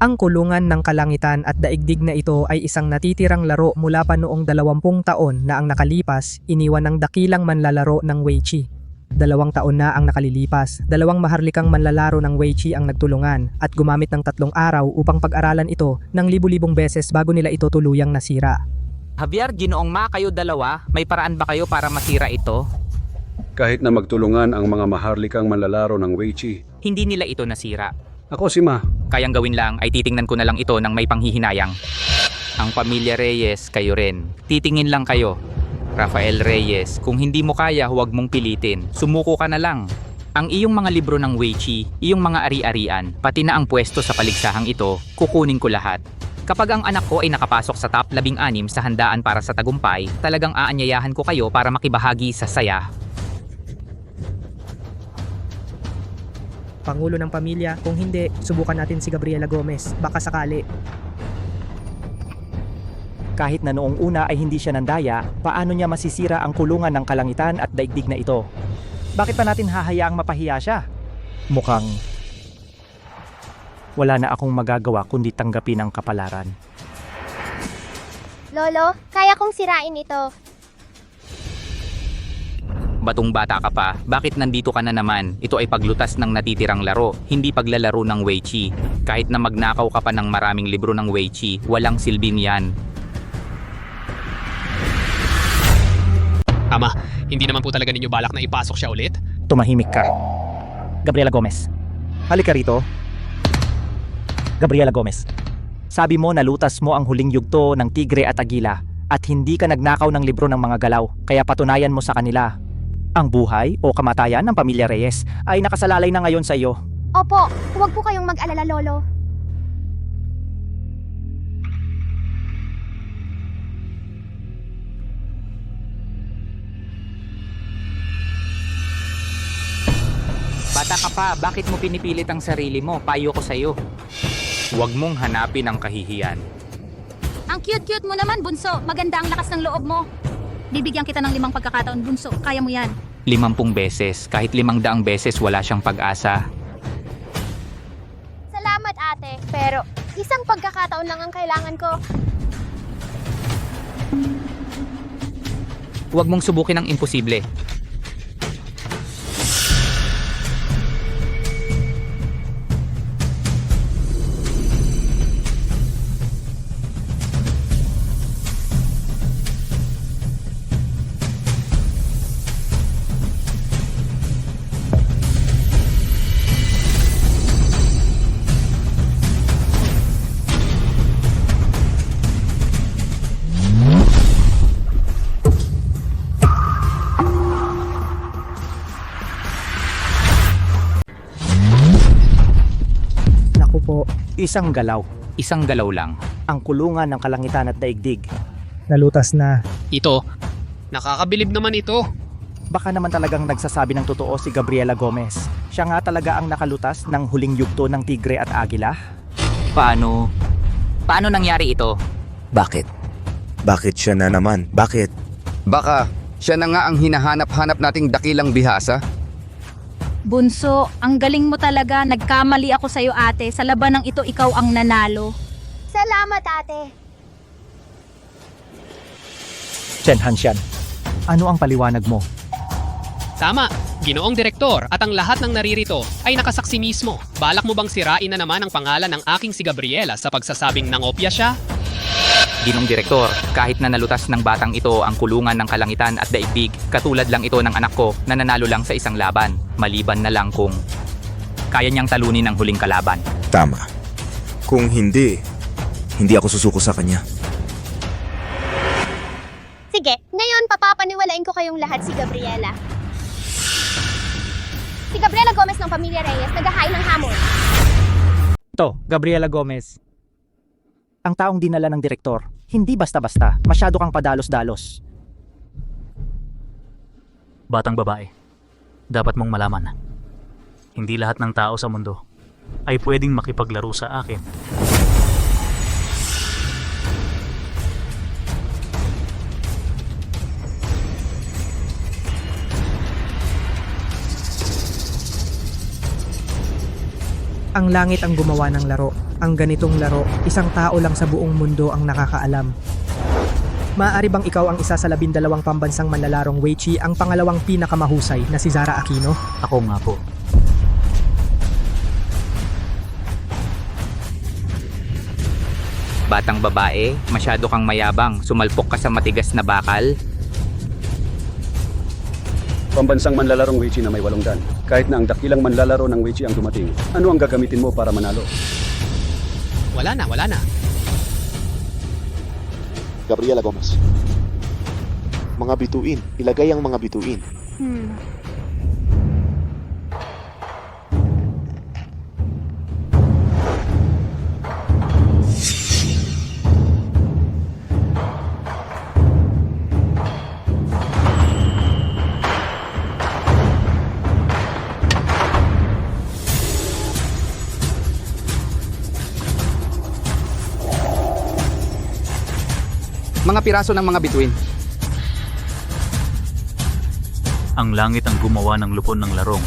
Speaker 7: Ang kulungan ng kalangitan at daigdig na ito ay isang natitirang laro mula pa noong 20 taon na ang nakalipas, iniwan ng dakilang manlalaro ng Weiqi. 2 taon na ang nakalilipas, 2 maharlikang manlalaro ng Weiqi ang nagtulungan at gumamit ng 3 araw upang pag-aralan ito ng libu-libong beses bago nila ito tuluyang nasira.
Speaker 9: Javier, Ginoong Ma, kayo dalawa, may paraan ba kayo para masira ito?
Speaker 10: Kahit na magtulungan ang mga maharlikang manlalaro ng Weiqi,
Speaker 9: Hindi nila ito nasira.
Speaker 10: ako si Ma.
Speaker 9: Kayang gawin lang ay titingnan ko na lang ito ng may panghihinayang. Ang pamilya Reyes, kayo rin. Titingin lang kayo. Rafael Reyes, kung hindi mo kaya, huwag mong pilitin. Sumuko ka na lang. Ang iyong mga libro ng Weiqi, iyong mga ari-arian, pati na ang pwesto sa paligsahang ito, kukunin ko lahat. Kapag ang anak ko ay nakapasok sa top 16 sa handaan para sa tagumpay, talagang aanyayahan ko kayo para makibahagi sa saya.
Speaker 7: Pangulo ng pamilya, kung hindi, subukan natin si Gabriela Gomez, baka sakali.
Speaker 6: Kahit na noong una ay hindi siya nandaya, paano niya masisira ang kulungan ng kalangitan at daigdig na ito? Bakit pa natin hahayaang mapahiya siya? Mukhang wala na akong magagawa kundi tanggapin ang kapalaran.
Speaker 4: Lolo, kaya kong sirain ito.
Speaker 9: Batong bata ka pa, bakit nandito ka na naman? Ito ay paglutas ng natitirang laro, hindi paglalaro ng Weiqi. Kahit na magnakaw ka pa ng maraming libro ng Weiqi, walang silbing yan.
Speaker 11: Ama, hindi naman po talaga ninyo balak na ipasok siya ulit?
Speaker 6: Tumahimik ka. Gabriela Gomez. Halika rito. Gabriela Gomez. Sabi mo nalutas mo ang huling yugto ng Tigre at Agila at hindi ka nagnakaw ng libro ng mga galaw, kaya patunayan mo sa kanila. Ang buhay o kamatayan ng pamilya Reyes ay nakasalalay na ngayon sa iyo.
Speaker 4: Opo, huwag po kayong mag-alala, Lolo.
Speaker 9: Bata ka pa, bakit mo pinipilit ang sarili mo? Payo ko sa'yo. Huwag mong hanapin ang kahihiyan.
Speaker 17: Ang cute-cute mo naman, Bunso. Maganda ang lakas ng loob mo. Bibigyan kita ng 5 pagkakataon, Bunso. Kaya mo yan.
Speaker 9: 50 beses, kahit 500 beses wala siyang pag-asa.
Speaker 4: Salamat, ate. Pero, isang pagkakataon lang ang kailangan ko.
Speaker 9: Huwag mong subukin ang imposible.
Speaker 7: Po,
Speaker 6: Isang galaw.
Speaker 9: Isang galaw lang.
Speaker 6: Ang kulungan ng kalangitan at daigdig.
Speaker 7: nalutas na.
Speaker 11: Ito, nakakabilib naman ito.
Speaker 6: Baka naman talagang nagsasabi ng totoo si Gabriela Gomez. Siya nga talaga ang nakalutas ng huling yugto ng Tigre at Agila.
Speaker 9: Paano nangyari ito?
Speaker 14: Bakit? Bakit siya na naman? Bakit?
Speaker 2: Baka siya na nga ang hinahanap-hanap nating dakilang bihasa?
Speaker 17: Bunso, ang galing mo talaga. Nagkamali ako sa'yo, ate. Sa labanang ito, ikaw ang nanalo.
Speaker 4: Salamat, ate.
Speaker 6: Chen Hanshan, ano ang paliwanag mo?
Speaker 11: Tama, Ginoong Direktor at ang lahat ng naririto ay nakasaksi mismo. Balak mo bang sirain na naman ang pangalan ng aking si Gabriela sa pagsasabing nangopya siya?
Speaker 9: Ginong Direktor, kahit na nalutas ng batang ito ang kulungan ng kalangitan at daigdig, katulad lang ito ng anak ko na nanalo lang sa isang laban, maliban na lang kung kaya niyang talunin ang huling kalaban.
Speaker 14: Tama. Kung hindi ako susuko sa kanya.
Speaker 4: Sige, ngayon papapaniwalain ko kayong lahat si Gabriela. Si Gabriela Gomez ng pamilya Reyes naghahain ng hamon.
Speaker 6: Ito, Gabriela Gomez. Ang taong dinala ng direktor, hindi basta-basta, masyado kang padalos-dalos.
Speaker 18: Batang babae, dapat mong malaman, hindi lahat ng tao sa mundo ay pwedeng makipaglaro sa akin.
Speaker 7: Ang langit ang gumawa ng laro. Ang ganitong laro, isang tao lang sa buong mundo ang nakakaalam. Maaari bang ikaw ang isa sa 12 pambansang manlalarong Weiqi ang pangalawang pinakamahusay na si Zara Aquino?
Speaker 18: Ako nga po.
Speaker 9: Batang babae, masyado kang mayabang, sumalpok ka sa matigas na bakal.
Speaker 10: Pambansang manlalarong Weiqi na may 8 dan. Kahit na ang dakilang manlalaro ng Weiqi ang dumating, ano ang gagamitin mo para manalo?
Speaker 11: Wala na.
Speaker 5: Gabriela Gomez. Mga bituin. Ilagay ang mga bituin.
Speaker 2: Mga piraso ng mga bituin.
Speaker 18: Ang langit ang gumawa ng lupon ng larong.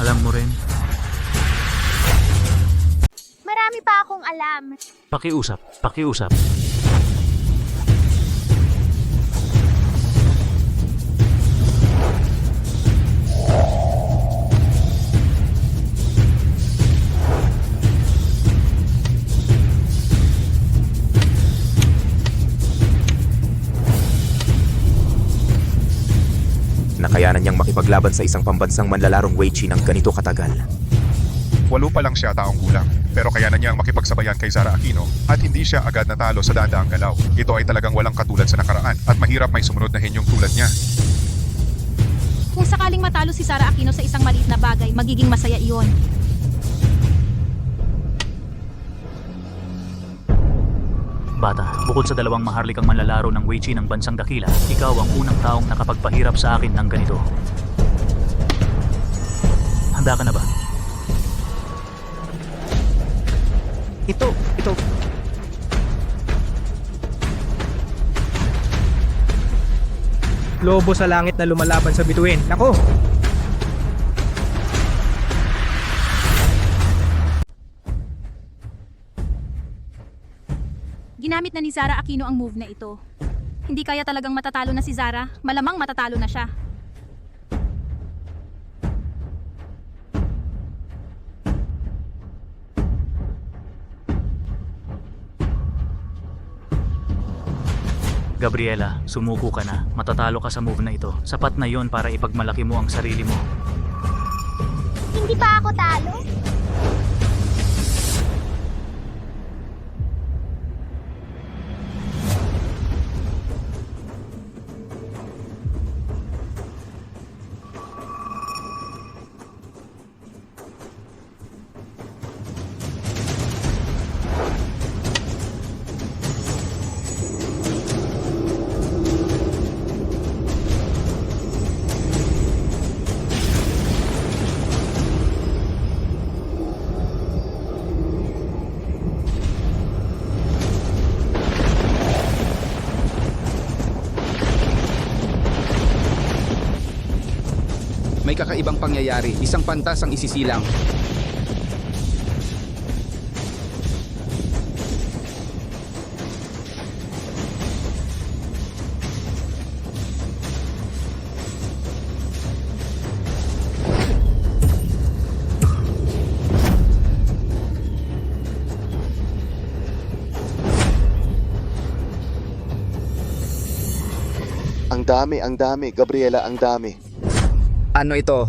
Speaker 18: Alam mo rin,
Speaker 4: Marami pa akong alam.
Speaker 18: pakiusap.
Speaker 14: Nakayanan niyang makipaglaban sa isang pambansang manlalarong Weiqi ng ganito katagal.
Speaker 8: 8 pa lang siya taong gulang, pero kayanan niyang makipagsabayan kay Zara Aquino at hindi siya agad natalo sa daan-daang galaw. Ito ay talagang walang katulad sa nakaraan at mahirap may sumunod na henyong tulad niya.
Speaker 17: Kung sakaling matalo si Zara Aquino sa isang maliit na bagay, magiging masaya iyon.
Speaker 18: Bata, bukod sa 2 maharlikang manlalaro ng Weiqi ng bansang dakila, ikaw ang unang taong nakapagpahirap sa akin ng ganito. Handa ka na ba?
Speaker 6: Ito. Lobo sa langit na lumalaban sa bituin. Nako!
Speaker 17: Ginamit na ni Zara Aquino ang move na ito. Hindi kaya talagang matatalo na si Zara, malamang matatalo na siya.
Speaker 18: Gabriela, sumuko ka na. Matatalo ka sa move na ito. Sapat na yon para ipagmalaki mo ang sarili mo.
Speaker 4: Hindi pa ako talo.
Speaker 2: May kakaibang pangyayari. Isang pantas ang isisilang.
Speaker 5: Ang dami. Gabriela, ang dami.
Speaker 2: Ano ito?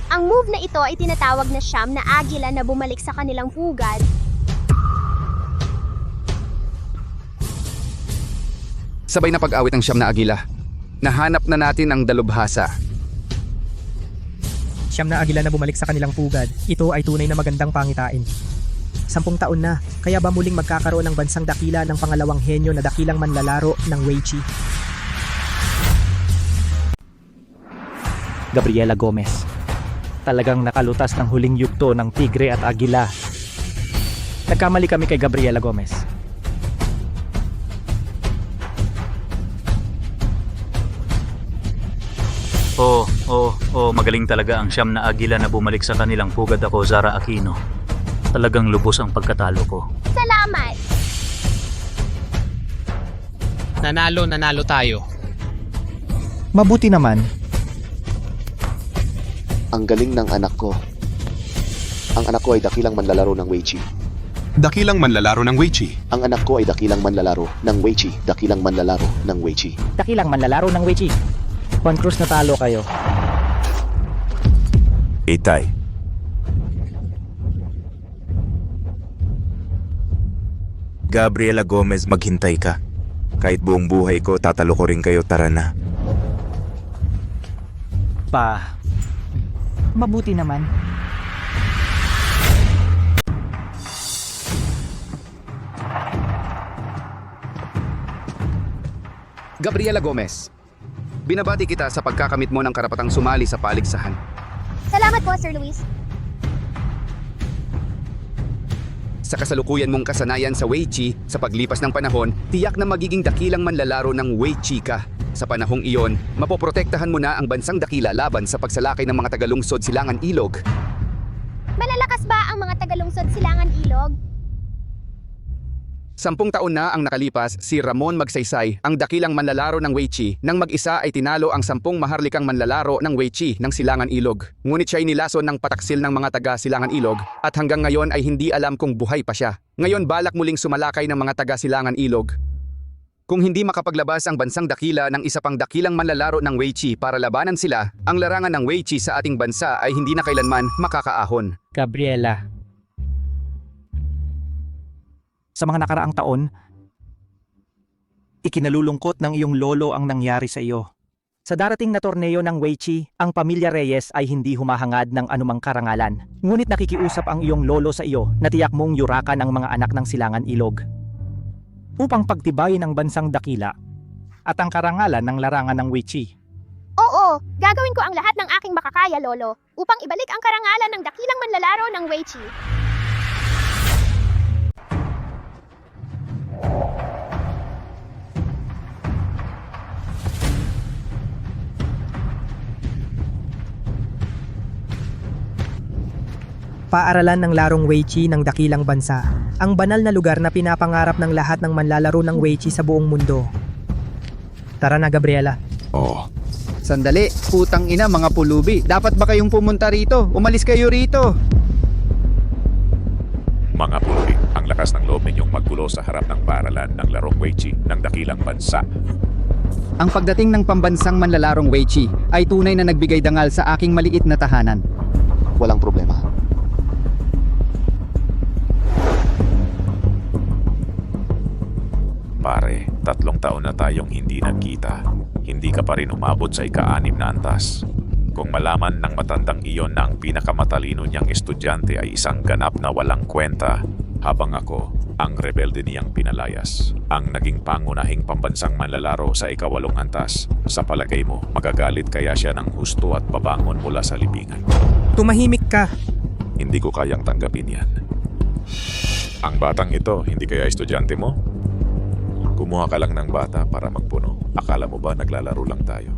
Speaker 4: Ang move na ito ay tinatawag na siyam na agila na bumalik sa kanilang pugad.
Speaker 2: Sabay na pag-awit ang siyam na agila. Nahanap na natin ang dalubhasa.
Speaker 7: Siyam na agila na bumalik sa kanilang pugad. Ito ay tunay na magandang pangitain. 10 taon na, kaya ba muling magkakaroon ng bansang dakila ng pangalawang henyo na dakilang manlalaro ng Weiqi?
Speaker 6: Gabriela Gomez. Talagang nakalutas ng huling yugto ng tigre at agila. Nagkamali kami kay Gabriela Gomez.
Speaker 18: Magaling talaga ang siyam na agila na bumalik sa kanilang pugad ako, Zara Aquino. Talagang lubos ang pagkatalo ko.
Speaker 4: Salamat!
Speaker 11: Nanalo tayo.
Speaker 6: Mabuti naman.
Speaker 5: Ang galing ng anak ko. Ang anak ko ay dakilang manlalaro ng Weichi.
Speaker 10: Dakilang manlalaro ng Weichi.
Speaker 5: Ang anak ko ay dakilang manlalaro ng Weichi. Dakilang manlalaro ng Weichi.
Speaker 6: Dakilang manlalaro ng Weichi. Juan Cruz, natalo kayo.
Speaker 14: Itay. Gabriela Gomez, maghintay ka. Kahit buong buhay ko, tatalo ko rin kayo, tara na.
Speaker 6: Mabuti naman.
Speaker 2: Gabriela Gomez, binabati kita sa pagkakamit mo ng karapatang sumali sa paligsahan.
Speaker 4: Salamat po, Sir Luis.
Speaker 2: Sa kasalukuyan mong kasanayan sa Weichi, sa paglipas ng panahon, tiyak na magiging dakilang manlalaro ng Weichi ka. Sa panahong iyon, mapoprotektahan mo na ang bansang dakila laban sa pagsalakay ng mga tagalungsod Silangan Ilog.
Speaker 4: Malalakas ba ang mga tagalungsod Silangan Ilog?
Speaker 2: 10 taon na ang nakalipas, si Ramon Magsaysay, ang dakilang manlalaro ng Weichi, nang mag-isa ay tinalo ang 10 maharlikang manlalaro ng Weichi ng Silangan Ilog. Ngunit siya ay nilason ng pataksil ng mga taga Silangan Ilog at hanggang ngayon ay hindi alam kung buhay pa siya. Ngayon balak muling sumalakay ng mga taga Silangan Ilog. Kung hindi makapaglabas ang bansang dakila ng isa pang dakilang manlalaro ng Weichi para labanan sila, ang larangan ng Weichi sa ating bansa ay hindi na kailanman makakaahon.
Speaker 6: Gabriela. Sa mga nakaraang taon, ikinalulungkot ng iyong lolo ang nangyari sa iyo. Sa darating na torneo ng Weichi, ang pamilya Reyes ay hindi humahangad ng anumang karangalan. Ngunit nakikiusap ang iyong lolo sa iyo na tiyak mong yurakan ang mga anak ng Silangan Ilog. Upang pagtibayin ang bansang dakila at ang karangalan ng larangan ng Weichi.
Speaker 4: Oo, gagawin ko ang lahat ng aking makakaya, Lolo, upang ibalik ang karangalan ng dakilang manlalaro ng Weichi.
Speaker 7: Paaralan ng larong Weichi ng dakilang bansa. Ang banal na lugar na pinapangarap ng lahat ng manlalaro ng Weichi sa buong mundo. Tara na, Gabriela.
Speaker 14: Oh.
Speaker 2: Sandali, putang ina mga pulubi. Dapat ba kayong pumunta rito? Umalis kayo rito.
Speaker 19: Mga pulubi, ang lakas ng loob ninyong maggulo sa harap ng paaralan ng larong Weichi ng dakilang bansa.
Speaker 2: Ang pagdating ng pambansang manlalarong Weichi ay tunay na nagbigay dangal sa aking maliit na tahanan.
Speaker 5: Walang problema.
Speaker 19: Pare, 3 taon na tayong hindi nagkita. Hindi ka pa rin umabot sa ika-6 na antas. Kung malaman ng matandang iyon na ang pinakamatalino niyang estudyante ay isang ganap na walang kwenta, habang ako, ang rebelde niyang pinalayas, ang naging pangunahing pambansang manlalaro sa ika-8 antas, sa palagay mo, magagalit kaya siya ng husto at babangon mula sa libingan?
Speaker 7: Tumahimik ka.
Speaker 19: Hindi ko kayang tanggapin yan. Ang batang ito, hindi kaya estudyante mo? Kumuha ka lang ng bata para magpuno. Akala mo ba naglalaro lang tayo?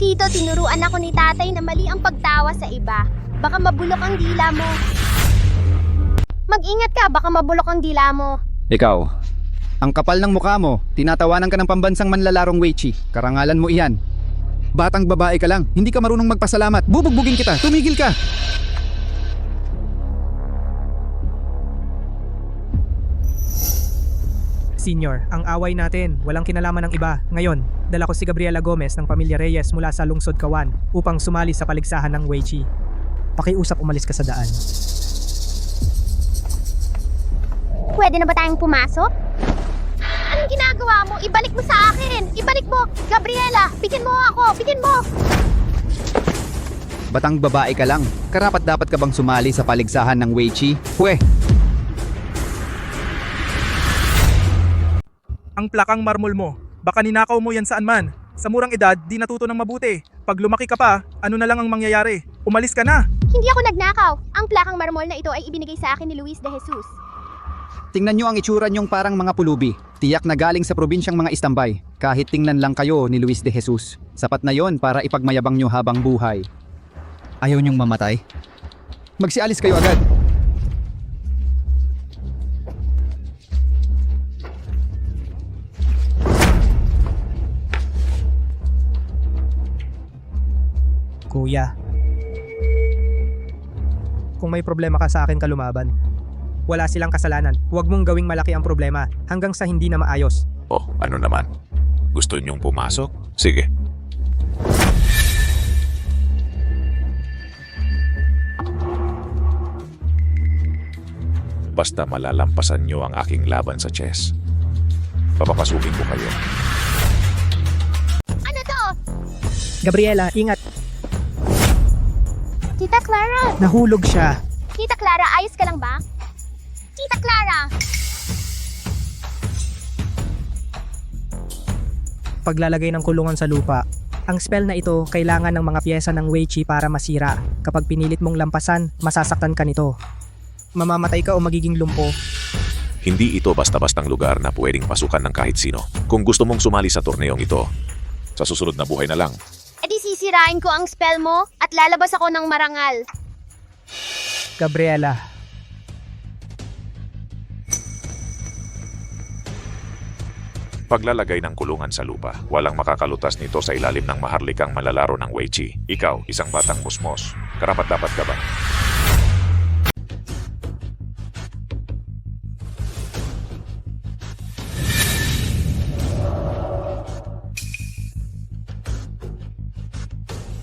Speaker 4: Tito, tinuruan ako ni tatay na mali ang pagtawa sa iba. Baka mabulok ang dila mo. Mag-ingat ka, baka mabulok ang dila mo.
Speaker 2: Ikaw, ang kapal ng mukha mo, tinatawanan ka ng pambansang manlalarong Weichi. Karangalan mo iyan. Batang babae ka lang, hindi ka marunong magpasalamat. Bubugbugin kita, tumigil ka!
Speaker 7: Senior, ang away natin, walang kinalaman ng iba. Ngayon, dala ko si Gabriela Gomez ng pamilya Reyes mula sa Lungsod Kawan upang sumali sa paligsahan ng Weichi. Pakiusap umalis ka sa daan.
Speaker 4: Pwede na ba tayong pumasok? Anong ginagawa mo? Ibalik mo sa akin! Ibalik mo! Gabriela, pitin mo ako! Pitin mo!
Speaker 2: Batang babae ka lang, karapat dapat ka bang sumali sa paligsahan ng Weichi? Pwe!
Speaker 20: Ang plakang marmol mo, baka ninakaw mo yan saan man. Sa murang edad, di natuto ng mabuti. Pag lumaki ka pa, ano na lang ang mangyayari? Umalis ka na!
Speaker 4: Hindi ako nagnakaw. Ang plakang marmol na ito ay ibinigay sa akin ni Luis de Jesus.
Speaker 2: Tingnan nyo ang itsura nyong parang mga pulubi. Tiyak na galing sa probinsyang mga istambay. Kahit tingnan lang kayo ni Luis de Jesus. Sapat na yon para ipagmayabang nyo habang buhay. Ayaw niyong mamatay? Magsialis kayo agad.
Speaker 7: Kuya. Kung may problema ka sa akin ka lumaban. Wala silang kasalanan. Huwag mong gawing malaki ang problema hanggang sa hindi na maayos.
Speaker 19: Oh, ano naman? Gusto niyong pumasok? Sige. Basta malalampasan niyo ang aking laban sa chess. Papapasukin ko kayo.
Speaker 4: Ano to?
Speaker 7: Gabriela, ingat.
Speaker 4: Tita Clara!
Speaker 7: Nahulog siya.
Speaker 4: Tita Clara, ayos ka lang ba? Tita Clara!
Speaker 7: Paglalagay ng kulungan sa lupa. Ang spell na ito kailangan ng mga pyesa ng Wei Chi para masira. Kapag pinilit mong lampasan, masasaktan ka nito. Mamamatay ka o magiging lumpo.
Speaker 19: Hindi ito basta-bastang lugar na pwedeng pasukan ng kahit sino. Kung gusto mong sumali sa torneong ito, sa susunod na buhay na lang.
Speaker 4: E di sisirain ko ang spell mo at lalabas ako ng marangal.
Speaker 7: Gabriela.
Speaker 19: Paglalagay ng kulungan sa lupa, walang makakalutas nito sa ilalim ng maharlikang manlalaro ng Wei Chi. Ikaw, isang batang musmos. Karapat-dapat ka ba?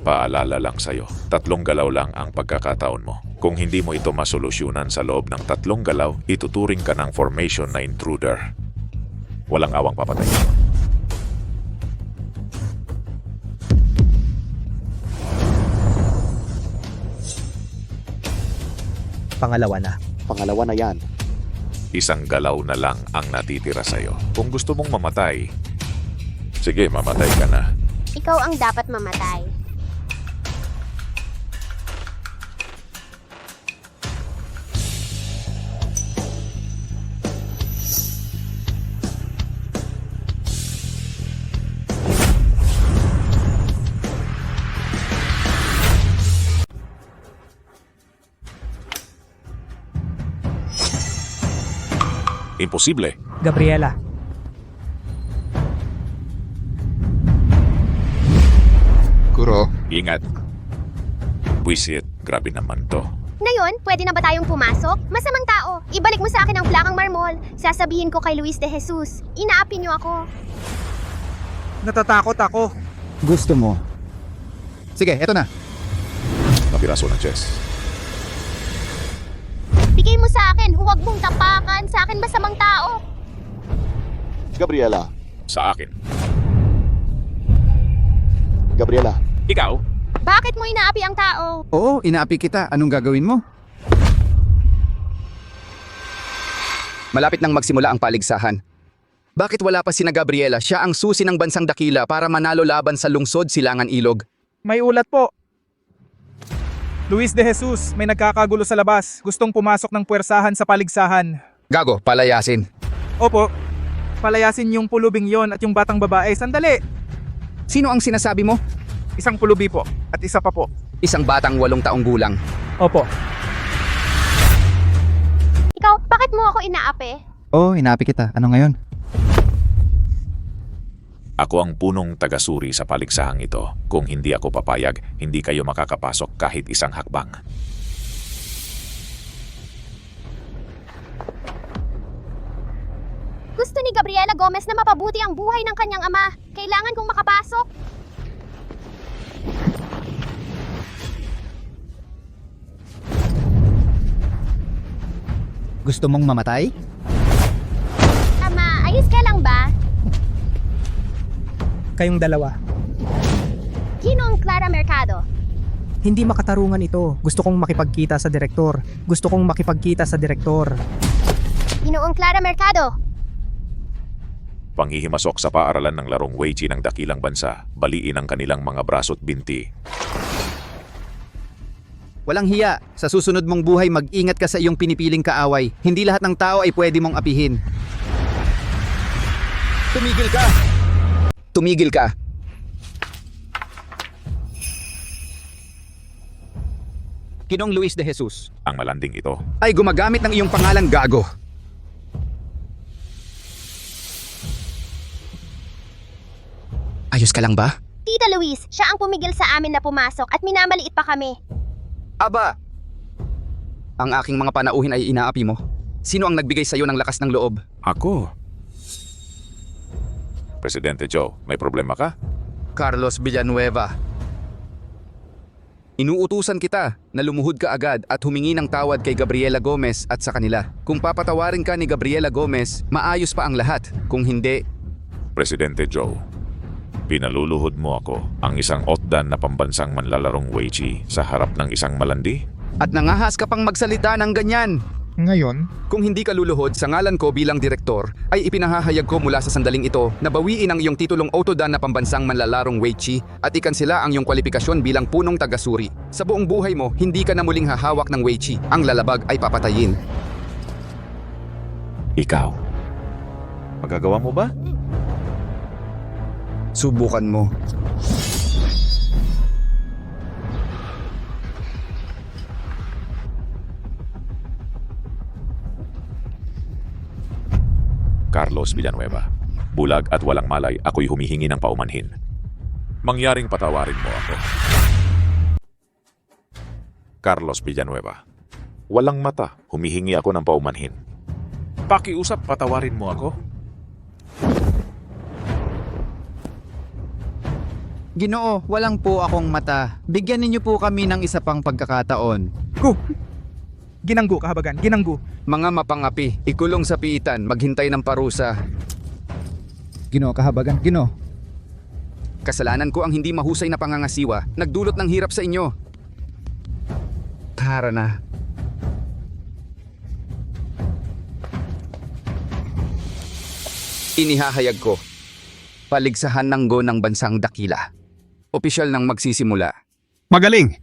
Speaker 19: Paalala lang sa'yo, 3 galaw lang ang pagkakataon mo. Kung hindi mo ito masolusyonan sa loob ng 3 galaw, ituturing ka ng formation na intruder. Walang awang papatay.
Speaker 7: Pangalawa na.
Speaker 5: Pangalawa na yan.
Speaker 19: Isang galaw na lang ang natitira sa'yo. Kung gusto mong mamatay, sige, mamatay ka na.
Speaker 4: Ikaw ang dapat mamatay.
Speaker 19: Imposible.
Speaker 7: Gabriela.
Speaker 3: Kuro.
Speaker 19: Ingat. Buisit, grabe naman to.
Speaker 4: Ngayon, pwede na ba tayong pumasok? Masamang tao, ibalik mo sa akin ang plakang marmol. Sasabihin ko kay Luis de Jesus, inaapi niyo ako.
Speaker 20: Natatakot ako.
Speaker 2: Gusto mo. Sige, eto na.
Speaker 19: Napiraso ng chess.
Speaker 4: Bigay mo sa akin, huwag mong tapakan. Sa akin masamang tao.
Speaker 5: Gabriela.
Speaker 19: Sa akin.
Speaker 5: Gabriela.
Speaker 19: Ikaw?
Speaker 4: Bakit mo inaapi ang tao?
Speaker 2: Oo, inaapi kita. Anong gagawin mo? Malapit nang magsimula ang paligsahan. Bakit wala pa sina Gabriela? Siya ang susi ng bansang dakila para manalo laban sa lungsod Silangan Ilog.
Speaker 20: May ulat po. Luis de Jesus, may nagkakagulo sa labas. Gustong pumasok ng puwersahan sa paligsahan.
Speaker 2: Gago, palayasin.
Speaker 20: Opo, palayasin yung pulubing yon at yung batang babae. Sandali!
Speaker 2: Sino ang sinasabi mo?
Speaker 20: Isang pulubi po at isa pa po.
Speaker 2: Isang batang 8 taong gulang.
Speaker 20: Opo.
Speaker 4: Ikaw, bakit mo ako inaapi?
Speaker 2: Oo, inaapi kita. Ano ngayon?
Speaker 19: Ako ang punong tagasuri sa paligsahang ito. Kung hindi ako papayag, hindi kayo makakapasok kahit isang hakbang.
Speaker 4: Gusto ni Gabriela Gomez na mapabuti ang buhay ng kanyang ama. Kailangan kong makapasok.
Speaker 2: Gusto mong mamatay?
Speaker 4: Ama, ayos ka lang ba?
Speaker 7: Kayong dalawa.
Speaker 4: Ginoong Clara Mercado.
Speaker 7: Hindi makatarungan ito. Gusto kong makipagkita sa direktor. Gusto kong makipagkita sa direktor.
Speaker 4: Ginoong Clara Mercado.
Speaker 19: Panghihimasok sa paaralan ng larong Wei Chi ng dakilang bansa, baliin ang kanilang mga braso't binti.
Speaker 2: Walang hiya. Sa susunod mong buhay, mag-ingat ka sa iyong pinipiling kaaway. Hindi lahat ng tao ay pwede mong apihin. Tumigil ka! Tumigil ka! Ginoong Luis de Jesus,
Speaker 19: Ang malanding ito.
Speaker 2: ay gumagamit ng iyong pangalang gago. Ayos ka lang ba?
Speaker 4: Tita Luis, siya ang pumigil sa amin na pumasok at minamaliit pa kami.
Speaker 2: Aba! Ang aking mga panauhin ay inaapi mo. Sino ang nagbigay sa iyo ng lakas ng loob?
Speaker 19: Ako. Presidente Joe, may problema ka?
Speaker 2: Carlos Villanueva. Inuutusan kita na lumuhod ka agad at humingi ng tawad kay Gabriela Gomez at sa kanila. Kung papatawarin ka ni Gabriela Gomez, maayos pa ang lahat. Kung hindi,
Speaker 19: Presidente Joe, pinaluluhod mo ako, ang isang otdan na pambansang manlalarong Weichi sa harap ng isang malandi?
Speaker 2: at nangahas ka pang magsalita ng ganyan.
Speaker 21: Ngayon,
Speaker 2: Kung hindi ka luluhod sa ngalan ko bilang direktor, ay ipinahahayag ko mula sa sandaling ito na bawiin ang iyong titulong Otodan na pambansang manlalarong Weichi at ikansila ang iyong kwalifikasyon bilang punong tagasuri. Sa buong buhay mo, hindi ka na muling hahawak ng Weichi. Ang lalabag ay papatayin.
Speaker 19: Ikaw, magagawa mo ba?
Speaker 2: Subukan mo.
Speaker 19: Carlos Villanueva. Bulag at walang malay, ako'y humihingi ng paumanhin. Mangyaring patawarin mo ako. Carlos Villanueva. Walang mata, humihingi ako ng paumanhin. Pakiusap, patawarin mo ako.
Speaker 22: Ginoo, walang po akong mata. Bigyan ninyo po kami ng isa pang pagkakataon.
Speaker 20: Ginanggo, kahabagan, ginanggo.
Speaker 2: Mga mapangapi, ikulong sa piitan, maghintay ng parusa.
Speaker 21: Ginoo, kahabagan, Ginoo.
Speaker 2: Kasalanan ko ang hindi mahusay na pangangasiwa, nagdulot ng hirap sa inyo. Tara na. Inihahayag ko, paligsahan ng go ng bansang dakila. Opisyal nang magsisimula.
Speaker 12: Magaling!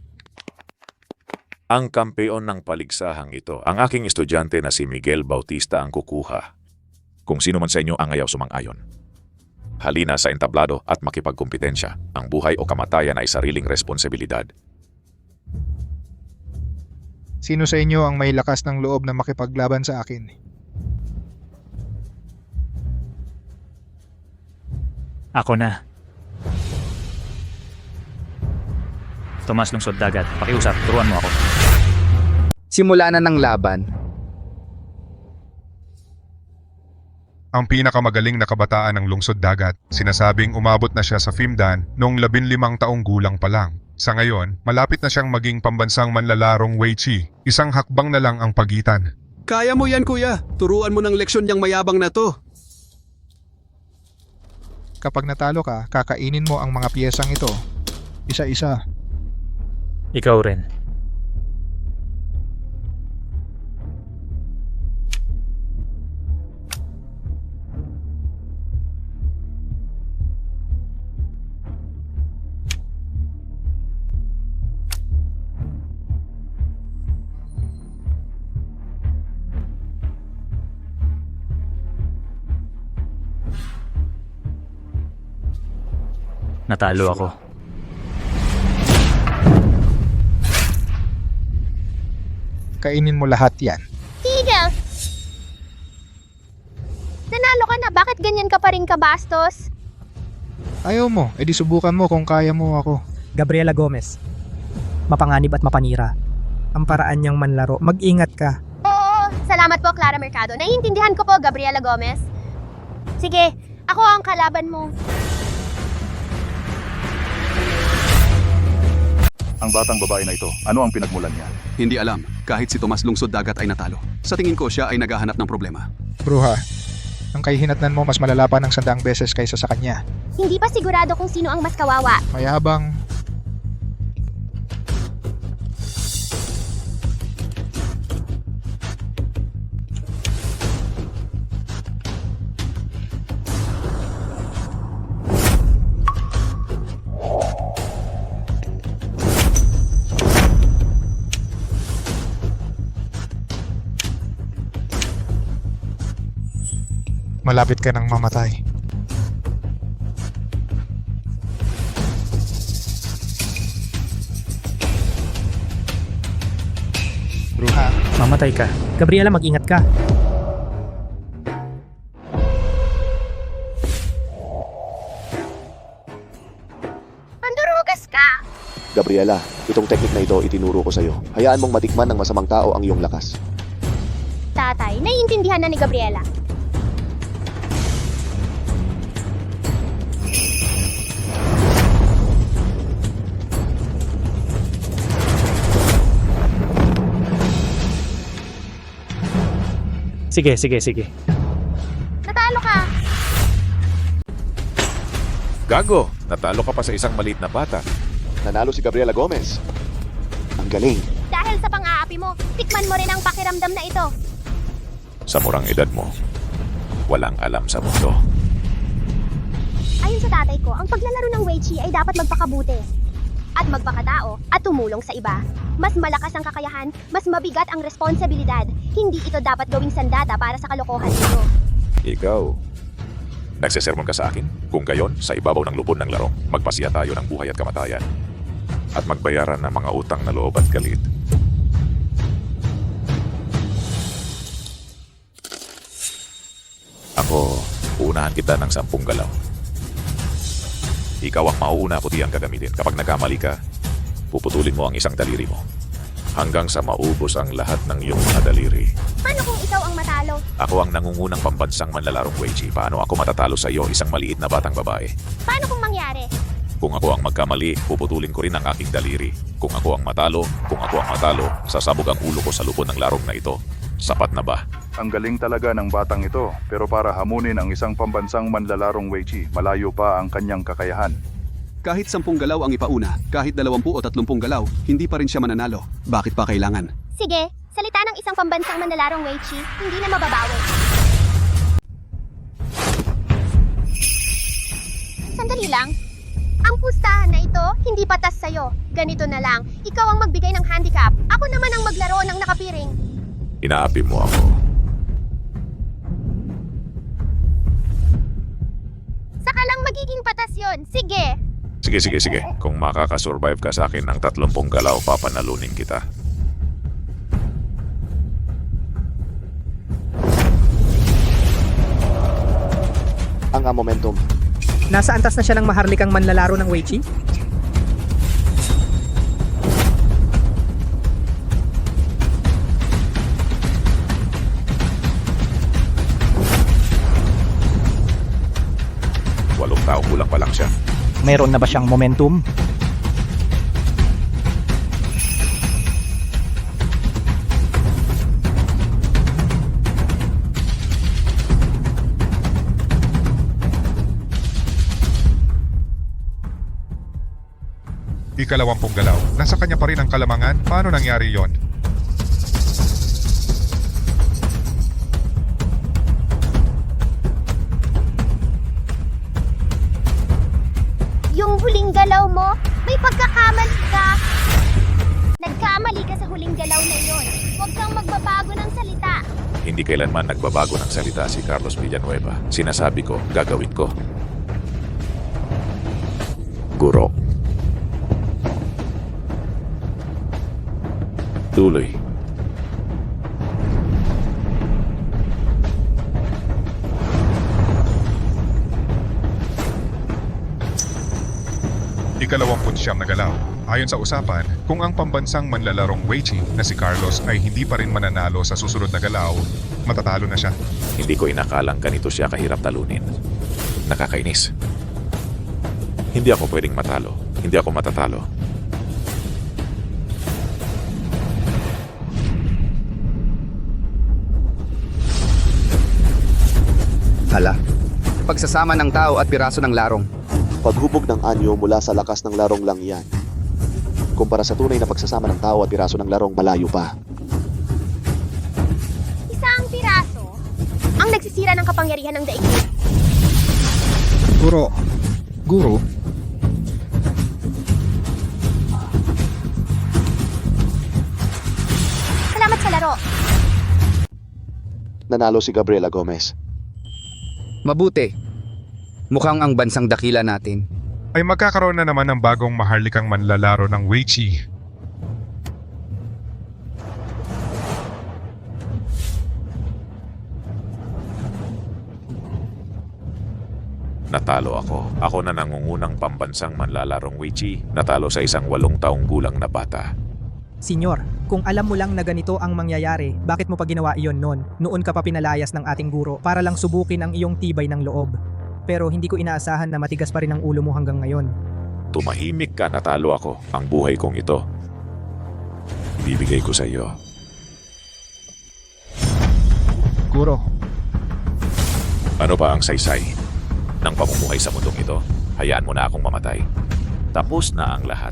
Speaker 19: Ang kampeon ng paligsahang ito, ang aking estudyante na si Miguel Bautista ang kukuha. Kung sino man sa inyo ang ayaw sumang-ayon. Halina sa entablado at makipagkumpetensya. Ang buhay o kamatayan ay sariling responsibilidad.
Speaker 21: Sino sa inyo ang may lakas ng loob na makipaglaban sa akin?
Speaker 18: Ako na. Tomas Lungsod Dagat, pakiusap, turuan mo ako.
Speaker 2: Simula na ng laban.
Speaker 8: Ang pinakamagaling na kabataan ng Lungsod Dagat, sinasabing umabot na siya sa Fimdan noong 15 taong gulang pa lang. Sa ngayon, malapit na siyang maging pambansang manlalarong Weichi. Isang hakbang na lang ang pagitan.
Speaker 23: Kaya mo yan, kuya. Turuan mo ng leksyon niyang mayabang na to.
Speaker 21: Kapag natalo ka, kakainin mo ang mga piyesang ito. Isa-isa.
Speaker 18: Ikaw rin. Natalo ako.
Speaker 21: Kainin mo lahat yan.
Speaker 4: Tigil! Nanalo ka na, bakit ganyan ka pa rin kabastos?
Speaker 21: Ayaw mo, edi subukan mo kung kaya mo ako.
Speaker 7: Gabriela Gomez. Mapanganib at mapanira. Ang paraan niyang manlaro, mag-ingat ka.
Speaker 4: Oo, salamat po Clara Mercado. Naiintindihan ko po, Gabriela Gomez. Sige, ako ang kalaban mo.
Speaker 16: Ang batang babae na ito, ano ang pinagmulan niya?
Speaker 24: Hindi alam, kahit si Tomas Lungsod Dagat ay natalo. Sa tingin ko siya ay naghahanap ng problema.
Speaker 21: Bruha, ang kahihinatnan mo mas malala pa ng 100 beses kaysa sa kanya.
Speaker 4: Hindi pa sigurado kung sino ang mas kawawa.
Speaker 21: Mayabang. Malapit ka nang mamatay.
Speaker 7: mamamatay ka. Gabriela, mag-ingat ka.
Speaker 4: Pandurugas ka!
Speaker 5: Gabriela, itong teknik na ito itinuro ko sa'yo. Hayaan mong matikman ng masamang tao ang iyong lakas.
Speaker 4: Tatay, naiintindihan na ni Gabriela.
Speaker 6: Sige.
Speaker 4: Natalo ka!
Speaker 19: Gago, natalo ka pa sa isang maliit na bata.
Speaker 5: Nanalo si Gabriela Gomez. Ang galing.
Speaker 4: Dahil sa pang-aapi mo, tikman mo rin ang pakiramdam na ito.
Speaker 19: Sa murang edad mo, walang alam sa mundo.
Speaker 4: Ayon sa tatay ko, ang paglalaro ng Weichi ay dapat magpakabuti at magpakatao at tumulong sa iba. Mas malakas ang kakayahan, mas mabigat ang responsibilidad. Hindi ito dapat gawing sandata para sa kalokohan nito.
Speaker 19: Ikaw, nagsesermon ka sa akin? Kung gayon, sa ibabaw ng lubon ng laro, magpasiya tayo ng buhay at kamatayan. At magbayaran ng mga utang na loob at galit. Ako, uunahan kita ng 10 galaw. Ikaw ang mauuna puti ang gagamitin. Kapag nagkamali ka, puputulin mo ang isang daliri mo. Hanggang sa maubos ang lahat ng iyong mga daliri.
Speaker 4: Paano kung ikaw ang matalo?
Speaker 19: Ako ang nangungunang pambansang manlalarong Weichi. Paano ako matatalo sa iyo, isang maliit na batang babae?
Speaker 4: Paano kung mangyari?
Speaker 19: Kung ako ang magkamali, puputulin ko rin ang aking daliri. Kung ako ang matalo, sasabog ang ulo ko sa lupon ng larong na ito. Sapat na ba?
Speaker 16: Ang galing talaga ng batang ito, pero para hamunin ang isang pambansang manlalarong Weichi, malayo pa ang kanyang kakayahan.
Speaker 23: Kahit 10 galaw ang ipauna, kahit 20 o 30 galaw, hindi pa rin siya mananalo. Bakit pa kailangan?
Speaker 4: Sige, salita ng isang pambansang manlalarong Weichi, hindi na mababawi. Sandali lang. Ang pustahan na ito, hindi patas sa'yo. Ganito na lang, ikaw ang magbigay ng handicap. Ako naman ang maglaro ng nakapiring.
Speaker 19: Inaapi mo ako.
Speaker 4: Saka lang magiging patas yon. Sige.
Speaker 19: Sige. Kung makakasurvive ka sa akin ng 30 galaw, papanalunin kita.
Speaker 5: Ang momentum.
Speaker 7: Nasa antas na siya ng maharlikang manlalaro ng Weichi?
Speaker 19: Walong tao kulang pa lang siya.
Speaker 6: Meron na ba siyang momentum?
Speaker 8: Ikalawampung galaw. Nasa kanya pa rin ang kalamangan. Paano nangyari yon?
Speaker 4: Yung huling galaw mo, may pagkakamali ka. Nagkamali ka sa huling galaw na yon. Huwag kang magbabago ng salita.
Speaker 19: Hindi kailanman nagbabago ng salita si Carlos Villanueva. Sinasabi ko, gagawin ko. Guro. Tuloy.
Speaker 8: Ikalawamput siyam na galaw. Ayon sa usapan, kung ang pambansang manlalarong Weichi na si Carlos ay hindi pa rin mananalo sa susunod na galaw, matatalo na siya.
Speaker 19: Hindi ko inakalang ganito siya kahirap talunin. Nakakainis. Hindi ako pwedeng matalo. Hindi ako matatalo.
Speaker 2: Hala, pagsasama ng tao at piraso ng larong.
Speaker 5: Paghubog ng anyo mula sa lakas ng larong lang yan. Kumpara sa tunay na pagsasama ng tao at piraso ng larong, malayo pa.
Speaker 4: Isang piraso ang nagsisira ng kapangyarihan ng daigdig.
Speaker 21: Guro,
Speaker 4: Salamat sa laro.
Speaker 5: Nanalo si Gabriela Gomez.
Speaker 2: Mabuti. Mukhang ang bansang dakila natin
Speaker 8: ay magkakaroon na naman ng bagong maharlikang manlalaro ng Weichi.
Speaker 19: Natalo ako. Ako na nangungunang pambansang manlalarong Weichi. Natalo sa isang 8 taong gulang na bata.
Speaker 7: Senyor, kung alam mo lang na ganito ang mangyayari, bakit mo pa ginawa iyon noon? Noon ka pa pinalayas ng ating guro para lang subukin ang iyong tibay ng loob. Pero hindi ko inaasahan na matigas pa rin ang ulo mo hanggang ngayon.
Speaker 19: Tumahimik ka, natalo ako. Ang buhay kong ito. Ibibigay ko sa iyo.
Speaker 21: Guro,
Speaker 19: Ano pa ang saysay ng pamumuhay sa mundong ito? Hayaan mo na akong mamatay. Tapos na ang lahat.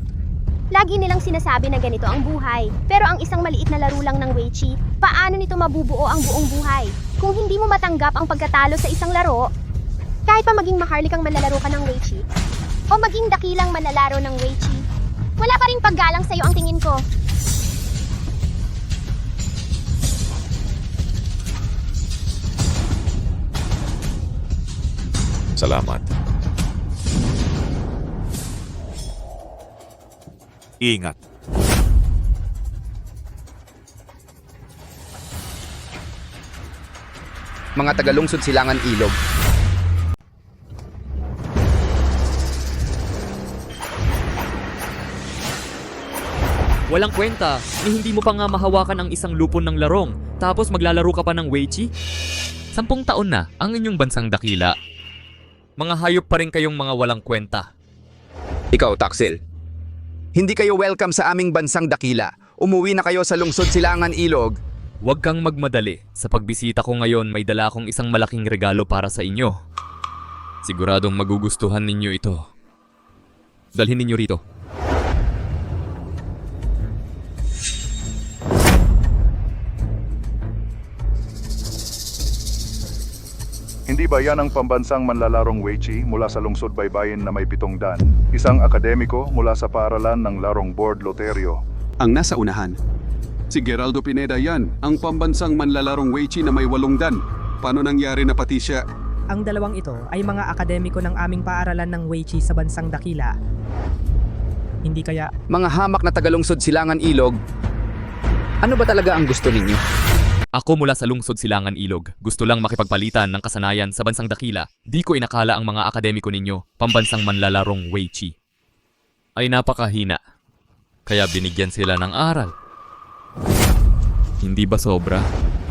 Speaker 4: Lagi nilang sinasabi na ganito ang buhay. Pero ang isang maliit na laro lang ng Weichi, paano nito mabubuo ang buong buhay? Kung hindi mo matanggap ang pagkatalo sa isang laro, kahit pa maging maharlikang manlalaro ka ng Weichi, o maging dakilang manlalaro ng Weichi, wala pa rin paggalang sa'yo ang tingin ko.
Speaker 19: Salamat. Ingat.
Speaker 2: Mga tagalungsod silangan ilog.
Speaker 1: Walang kwenta ni hindi mo pa nga mahawakan ang isang lupon ng larong tapos maglalaro ka pa ng Weichi? 10 taon na ang inyong bansang dakila. Mga hayop pa rin kayong mga walang kwenta.
Speaker 2: Ikaw, Taksil. Hindi kayo welcome sa aming bansang dakila. Umuwi na kayo sa lungsod silangan ilog.
Speaker 1: Huwag kang magmadali. Sa pagbisita ko ngayon may dala akong isang malaking regalo para sa inyo. Siguradong magugustuhan ninyo ito. Dalhin ninyo rito.
Speaker 16: Hindi ba yan ang pambansang manlalarong Weichi mula sa lungsod baybayin na may 7 dan? Isang akademiko mula sa paaralan ng larong Board Loterio.
Speaker 23: Ang nasa unahan. Si Geraldo Pineda yan, ang pambansang manlalarong Weichi na may 8 dan. Paano nangyari na pati siya?
Speaker 7: Ang dalawang ito ay mga akademiko ng aming paaralan ng Weichi sa bansang dakila. Hindi kaya...
Speaker 2: Mga hamak na tagalungsod silangan ilog. Ano ba talaga ang gusto ninyo?
Speaker 1: Ako mula sa lungsod Silangan Ilog. Gusto lang makipagpalitan ng kasanayan sa bansang dakila. Di ko inakala ang mga akademiko ninyo, pambansang manlalarong Weichi, ay napakahina. Kaya binigyan sila ng aral. Hindi ba sobra?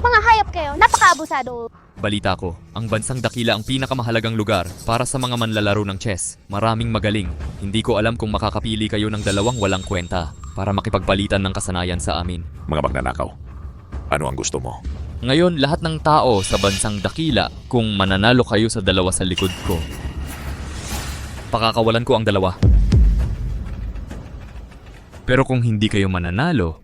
Speaker 4: Mga hayop kayo, napaka-abusado.
Speaker 1: Balita ko, ang bansang dakila ang pinakamahalagang lugar para sa mga manlalaro ng chess. Maraming magaling. Hindi ko alam kung makakapili kayo ng dalawang walang kwenta para makipagpalitan ng kasanayan sa amin.
Speaker 19: Mga magnanakaw. Ano ang gusto mo?
Speaker 1: Ngayon, lahat ng tao sa bansang dakila kung mananalo kayo sa dalawa sa likod ko. Pakakawalan ko ang dalawa. Pero kung hindi kayo mananalo,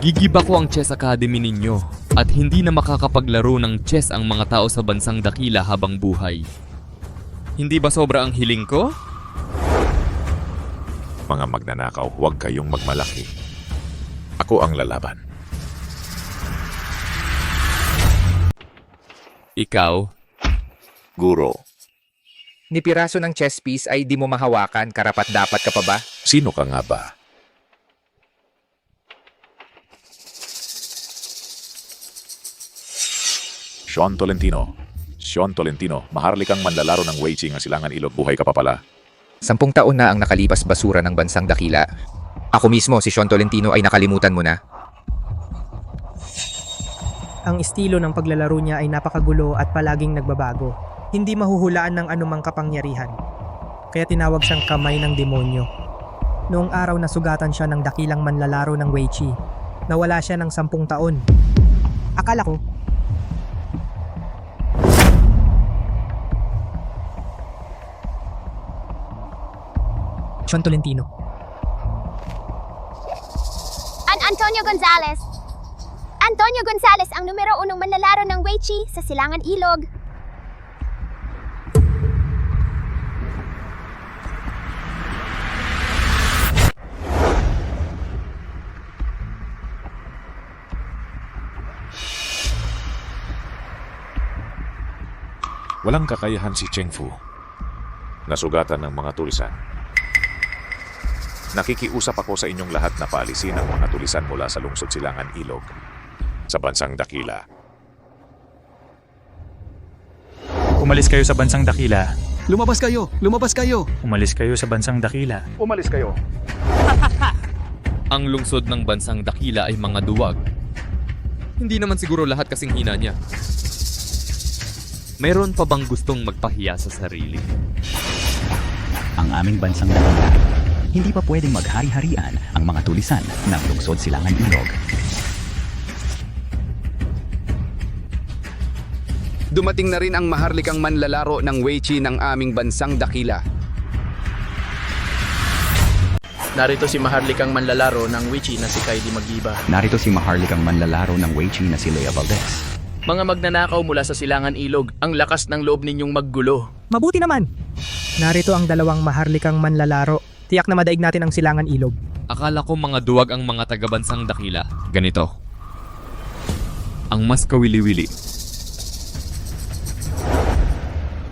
Speaker 1: gigiba ko ang Chess Academy ninyo at hindi na makakapaglaro ng chess ang mga tao sa bansang dakila habang buhay. Hindi ba sobra ang hiling ko?
Speaker 19: Mga magnanakaw, huwag kayong magmalaki. Ako ang lalaban.
Speaker 1: Ikaw?
Speaker 9: Guro. Ni piraso ng chess piece ay di mo mahawakan, karapat-dapat ka pa ba?
Speaker 19: Sino ka nga ba? Sean Tolentino. Sean Tolentino, maharlikang manlalaro ng Weichi ng Silangan Ilog. Buhay ka pa pala.
Speaker 9: 10 taon na ang nakalipas basura ng bansang dakila. Ako mismo, si Sean Tolentino, ay nakalimutan mo na.
Speaker 7: Ang estilo ng paglalaro niya ay napakagulo at palaging nagbabago. Hindi mahuhulaan ng anumang kapangyarihan. Kaya tinawag siyang kamay ng demonyo. Noong araw na sugatan siya ng dakilang manlalaro ng Weichi, nawala siya ng 10 taon. Akala ko, Sean Tolentino.
Speaker 4: Antonio Gonzales. Antonio Gonzales ang numero 1 manlalaro ng Weichi sa Silangan Ilog.
Speaker 19: Walang kakayahan si Cheng Fu. Nasugatan ng mga tulisan. Nakikiusap ako sa inyong lahat na paalisin ang mga tulisan mula sa lungsod Silangan Ilog sa bansang dakila.
Speaker 18: Umalis kayo sa bansang dakila.
Speaker 23: Lumabas kayo! Lumabas kayo!
Speaker 18: Umalis kayo sa bansang dakila.
Speaker 16: Umalis kayo.
Speaker 1: Ang lungsod ng bansang dakila ay mga duwag. Hindi naman siguro lahat kasing hina niya. Mayroon pa bang gustong magpahiya sa sarili?
Speaker 11: Ang aming bansang dakila. Hindi pa pwedeng maghari-harian ang mga tulisan ng lungsod Silangan Ilog.
Speaker 2: Dumating na rin ang maharlikang manlalaro ng Weiqi ng aming bansang dakila.
Speaker 13: Narito si maharlikang manlalaro ng Weiqi na si Kaidi Magiba.
Speaker 11: Narito si maharlikang manlalaro ng Weiqi na si Lea Valdez.
Speaker 13: Mga magnanakaw mula sa Silangan Ilog, ang lakas ng loob ninyong maggulo.
Speaker 7: Mabuti naman! Narito ang dalawang maharlikang manlalaro. Tiyak na madaig natin ang Silangan Ilog.
Speaker 1: Akala ko mga duwag ang mga taga-bansang dakila. Ganito. Ang mas kawili-wili.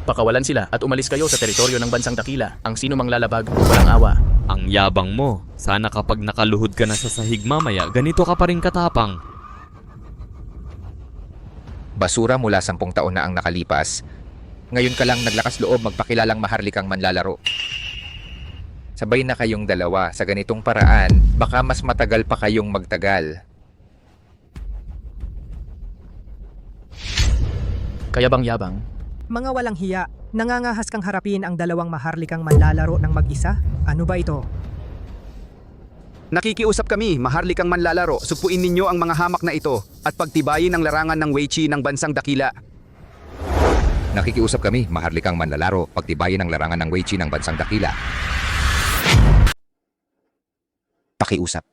Speaker 13: Pakawalan sila at umalis kayo sa teritoryo ng bansang dakila. Ang sino mang lalabag, walang awa.
Speaker 1: Ang yabang mo. Sana kapag nakaluhod ka na sa sahig mamaya, ganito ka pa rin katapang.
Speaker 9: Basura mula 10 taon na ang nakalipas. Ngayon ka lang naglakas loob magpakilalang maharlikang manlalaro. Sabay na kayong dalawa sa ganitong paraan, baka mas matagal pa kayong magtagal.
Speaker 13: Kaya bang yabang?
Speaker 7: Mga walang hiya, nangangahas kang harapin ang dalawang maharlikang manlalaro ng mag-isa? Ano ba ito?
Speaker 2: Nakikiusap kami, maharlikang manlalaro, supuin ninyo ang mga hamak na ito at pagtibayin ang larangan ng Weiqi ng bansang dakila.
Speaker 3: Nakikiusap kami, maharlikang manlalaro, pagtibayin ang larangan ng Weiqi ng bansang dakila.
Speaker 9: Pakiusap.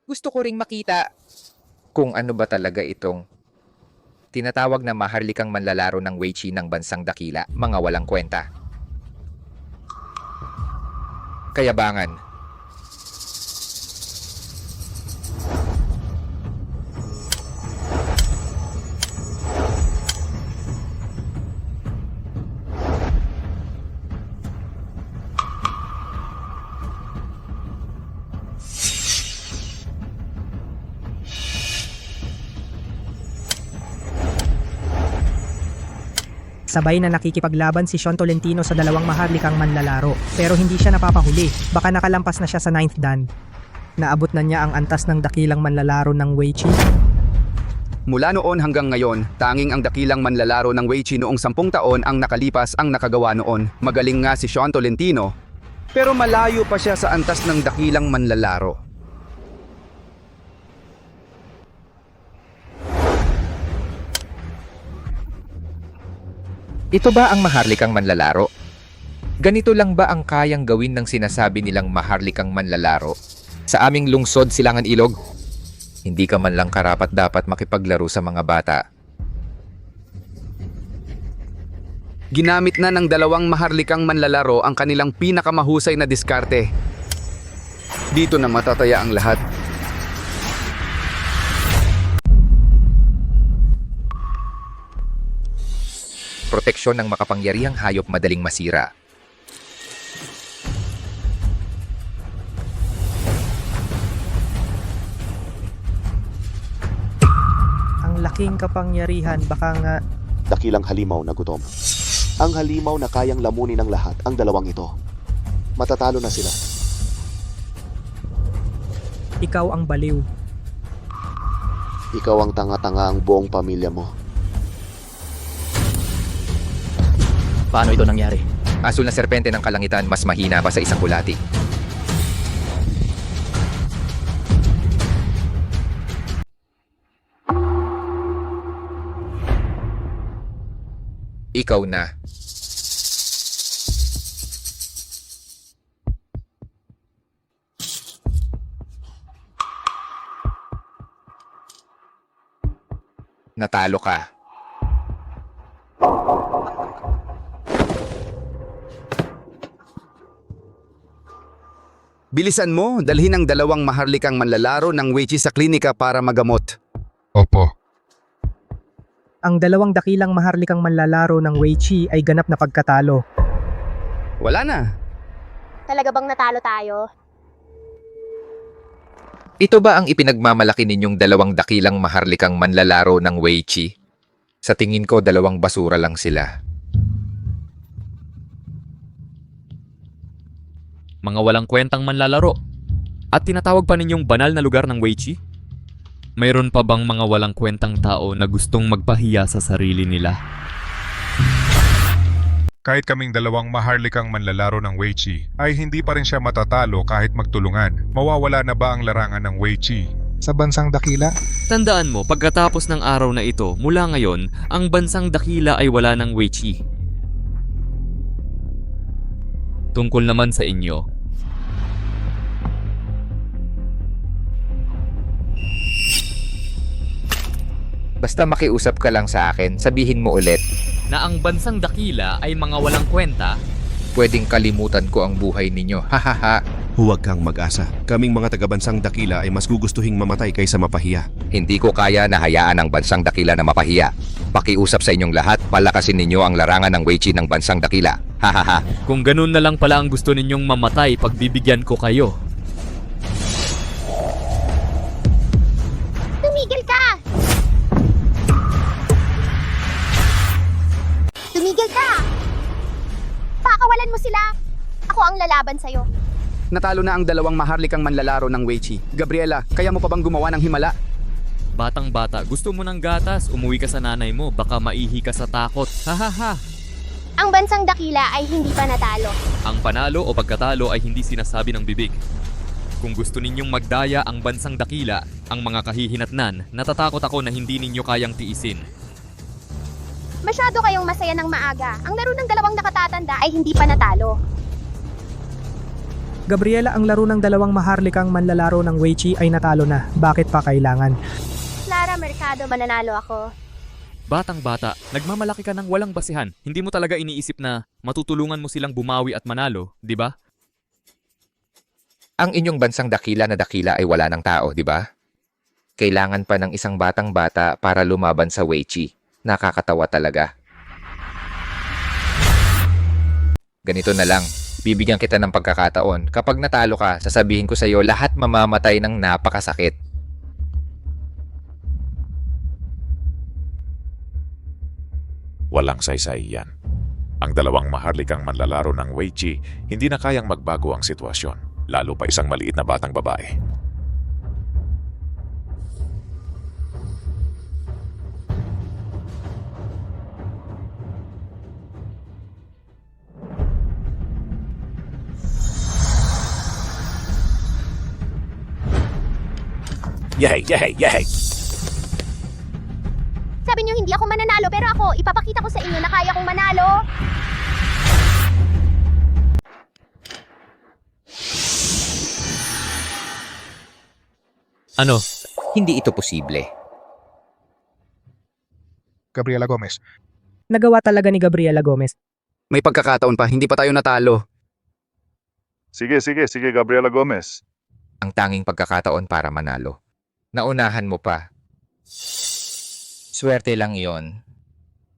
Speaker 9: Gusto ko ring makita kung ano ba talaga itong tinatawag na maharlikang manlalaro ng Weiqi ng bansang dakila, mga walang kwenta. Kayabangan.
Speaker 7: Sabay na nakikipaglaban si Sean Tolentino sa dalawang maharlikang manlalaro. Pero hindi siya napapahuli. Baka nakalampas na siya sa 9th dan. Naabot na niya ang antas ng dakilang manlalaro ng Weiqi.
Speaker 2: Mula noon hanggang ngayon, tanging ang dakilang manlalaro ng Weiqi noong 10 taon ang nakalipas ang nakagawa noon. Magaling nga si Sean Tolentino, pero malayo pa siya sa antas ng dakilang manlalaro.
Speaker 9: Ito ba ang maharlikang manlalaro? Ganito lang ba ang kayang gawin ng sinasabi nilang maharlikang manlalaro? Sa aming lungsod, Silangan Ilog, hindi ka man lang karapat-dapat makipaglaro sa mga bata.
Speaker 2: Ginamit na ng dalawang maharlikang manlalaro ang kanilang pinakamahusay na diskarte. Dito na matataya ang lahat.
Speaker 9: Proteksyon ng makapangyarihang hayop madaling masira.
Speaker 7: Ang laking kapangyarihan, baka nga...
Speaker 5: Dakilang halimaw na gutom. Ang halimaw na kayang lamunin ng lahat, ang dalawang ito. Matatalo na sila.
Speaker 7: Ikaw ang baliw.
Speaker 5: Ikaw ang tanga-tanga ang buong pamilya mo.
Speaker 13: Paano ito nangyari?
Speaker 9: Asul na serpente ng kalangitan mas mahina pa sa isang bulati. Ikaw na. Natalo ka.
Speaker 2: Bilisan mo, dalhin ang dalawang maharlikang manlalaro ng Weiqi sa klinika para magamot.
Speaker 8: Opo.
Speaker 7: Ang dalawang dakilang maharlikang manlalaro ng Weiqi ay ganap na pagkatalo.
Speaker 2: Wala na.
Speaker 4: Talaga bang natalo tayo?
Speaker 9: Ito ba ang ipinagmamalaki ninyong dalawang dakilang maharlikang manlalaro ng Weiqi? Sa tingin ko, dalawang basura lang sila.
Speaker 1: Mga walang kwentang manlalaro. At tinatawag pa ninyong banal na lugar ng Weichi? Mayroon pa bang mga walang kwentang tao na gustong magpahiya sa sarili nila?
Speaker 8: Kahit kaming dalawang maharlikang manlalaro ng Weichi, ay hindi pa rin siya matatalo kahit magtulungan. Mawawala na ba ang larangan ng Weichi?
Speaker 21: Sa bansang dakila,
Speaker 1: Tandaan mo, pagkatapos ng araw na ito, mula ngayon, ang bansang dakila ay wala ng Weichi. Tungkol naman sa inyo,
Speaker 9: Basta makiusap ka lang sa akin, sabihin mo ulit.
Speaker 1: na ang bansang dakila ay mga walang kwenta,
Speaker 9: Pwedeng kalimutan ko ang buhay ninyo. Hahaha.
Speaker 10: Huwag kang mag-asa. Kaming mga taga-bansang dakila ay mas gugustuhing mamatay kaysa mapahiya.
Speaker 3: Hindi ko kaya na hayaan ang bansang dakila na mapahiya. Pakiusap sa inyong lahat, palakasin ninyo ang larangan ng Weichi ng bansang dakila. Hahaha.
Speaker 1: Kung ganun na lang pala ang gusto ninyong mamatay, pagbibigyan ko kayo.
Speaker 4: Tumigil ka! Tumigil ka! Pakawalan mo sila! Ako ang lalaban sa'yo.
Speaker 2: Natalo na ang dalawang maharlikang manlalaro ng Weichi. Gabriela, kaya mo pa bang gumawa ng himala?
Speaker 1: Batang-bata, gusto mo ng gatas, umuwi ka sa nanay mo, baka maihi ka sa takot. Hahaha!
Speaker 4: Ang bansang dakila ay hindi pa natalo.
Speaker 1: Ang panalo o pagkatalo ay hindi sinasabi ng bibig. Kung gusto ninyong magdaya ang bansang dakila, ang mga kahihinatnan, natatakot ako na hindi ninyo kayang tiisin.
Speaker 4: Masyado kayong masaya ng maaga. Ang laro ng dalawang nakatatanda ay hindi pa natalo.
Speaker 7: Gabriela, ang laro ng dalawang maharlikang manlalaro ng Weichi ay natalo na. Bakit pa kailangan?
Speaker 4: Clara Mercado, mananalo ako.
Speaker 1: Batang-bata, nagmamalaki ka ng walang basihan. Hindi mo talaga iniisip na matutulungan mo silang bumawi at manalo, di ba?
Speaker 9: Ang inyong bansang dakila na dakila ay wala ng tao, di ba? Kailangan pa ng isang batang-bata para lumaban sa Weichi. Nakakatawa talaga. Ganito na lang. Bibigyan kita ng pagkakataon. Kapag natalo ka, sasabihin ko sa iyo lahat mamamatay ng napakasakit.
Speaker 19: Walang saysay yan. Ang dalawang maharlikang manlalaro ng Weichi, hindi na kayang magbago ang sitwasyon, lalo pa isang maliit na batang babae. Yay! Yay! Yay!
Speaker 4: Sabi niyo hindi ako mananalo pero ako, ipapakita ko sa inyo na kaya kong manalo.
Speaker 1: Ano?
Speaker 9: Hindi ito posible.
Speaker 21: Gabriela Gomez.
Speaker 7: Nagawa talaga ni Gabriela Gomez.
Speaker 2: May pagkakataon pa, hindi pa tayo natalo.
Speaker 16: Sige, Gabriela Gomez.
Speaker 9: Ang tanging pagkakataon para manalo. Naunahan mo pa. Swerte lang yon.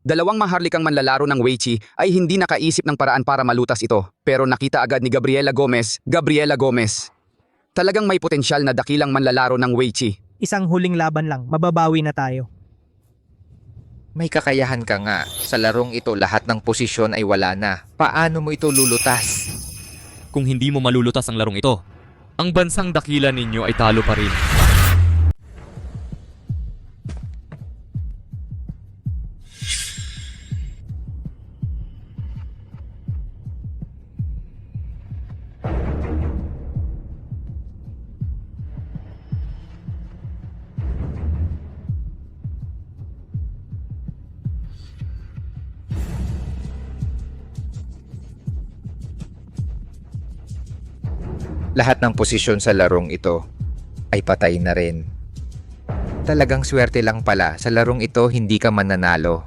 Speaker 2: Dalawang maharlikang manlalaro ng Weichi ay hindi nakaisip ng paraan para malutas ito. Pero nakita agad ni Gabriela Gomez. Talagang may potensyal na dakilang manlalaro ng Weichi.
Speaker 7: Isang huling laban lang, mababawi na tayo.
Speaker 9: May kakayahan ka nga. Sa larong ito, lahat ng posisyon ay wala na. Paano mo ito lulutas?
Speaker 1: Kung hindi mo malulutas ang larong ito, ang bansang dakila ninyo ay talo pa rin.
Speaker 9: Lahat ng posisyon sa larong ito ay patay na rin. Talagang swerte lang pala. Sa larong ito, hindi ka mananalo.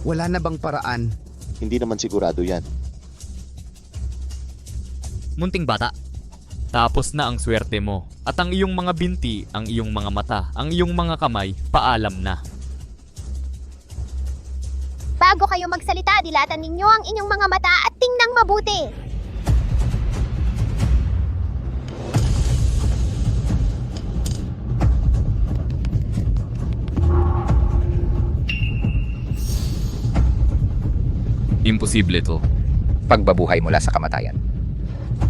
Speaker 2: Wala na bang paraan?
Speaker 5: Hindi naman sigurado yan.
Speaker 1: Munting bata. Tapos na ang swerte mo. At ang iyong mga binti, ang iyong mga mata, ang iyong mga kamay, paalam na.
Speaker 4: Bago kayo magsalita, dilatan ninyo ang inyong mga mata at tingnang mabuti.
Speaker 1: Imposible to.
Speaker 9: pagbabuhay mula sa kamatayan.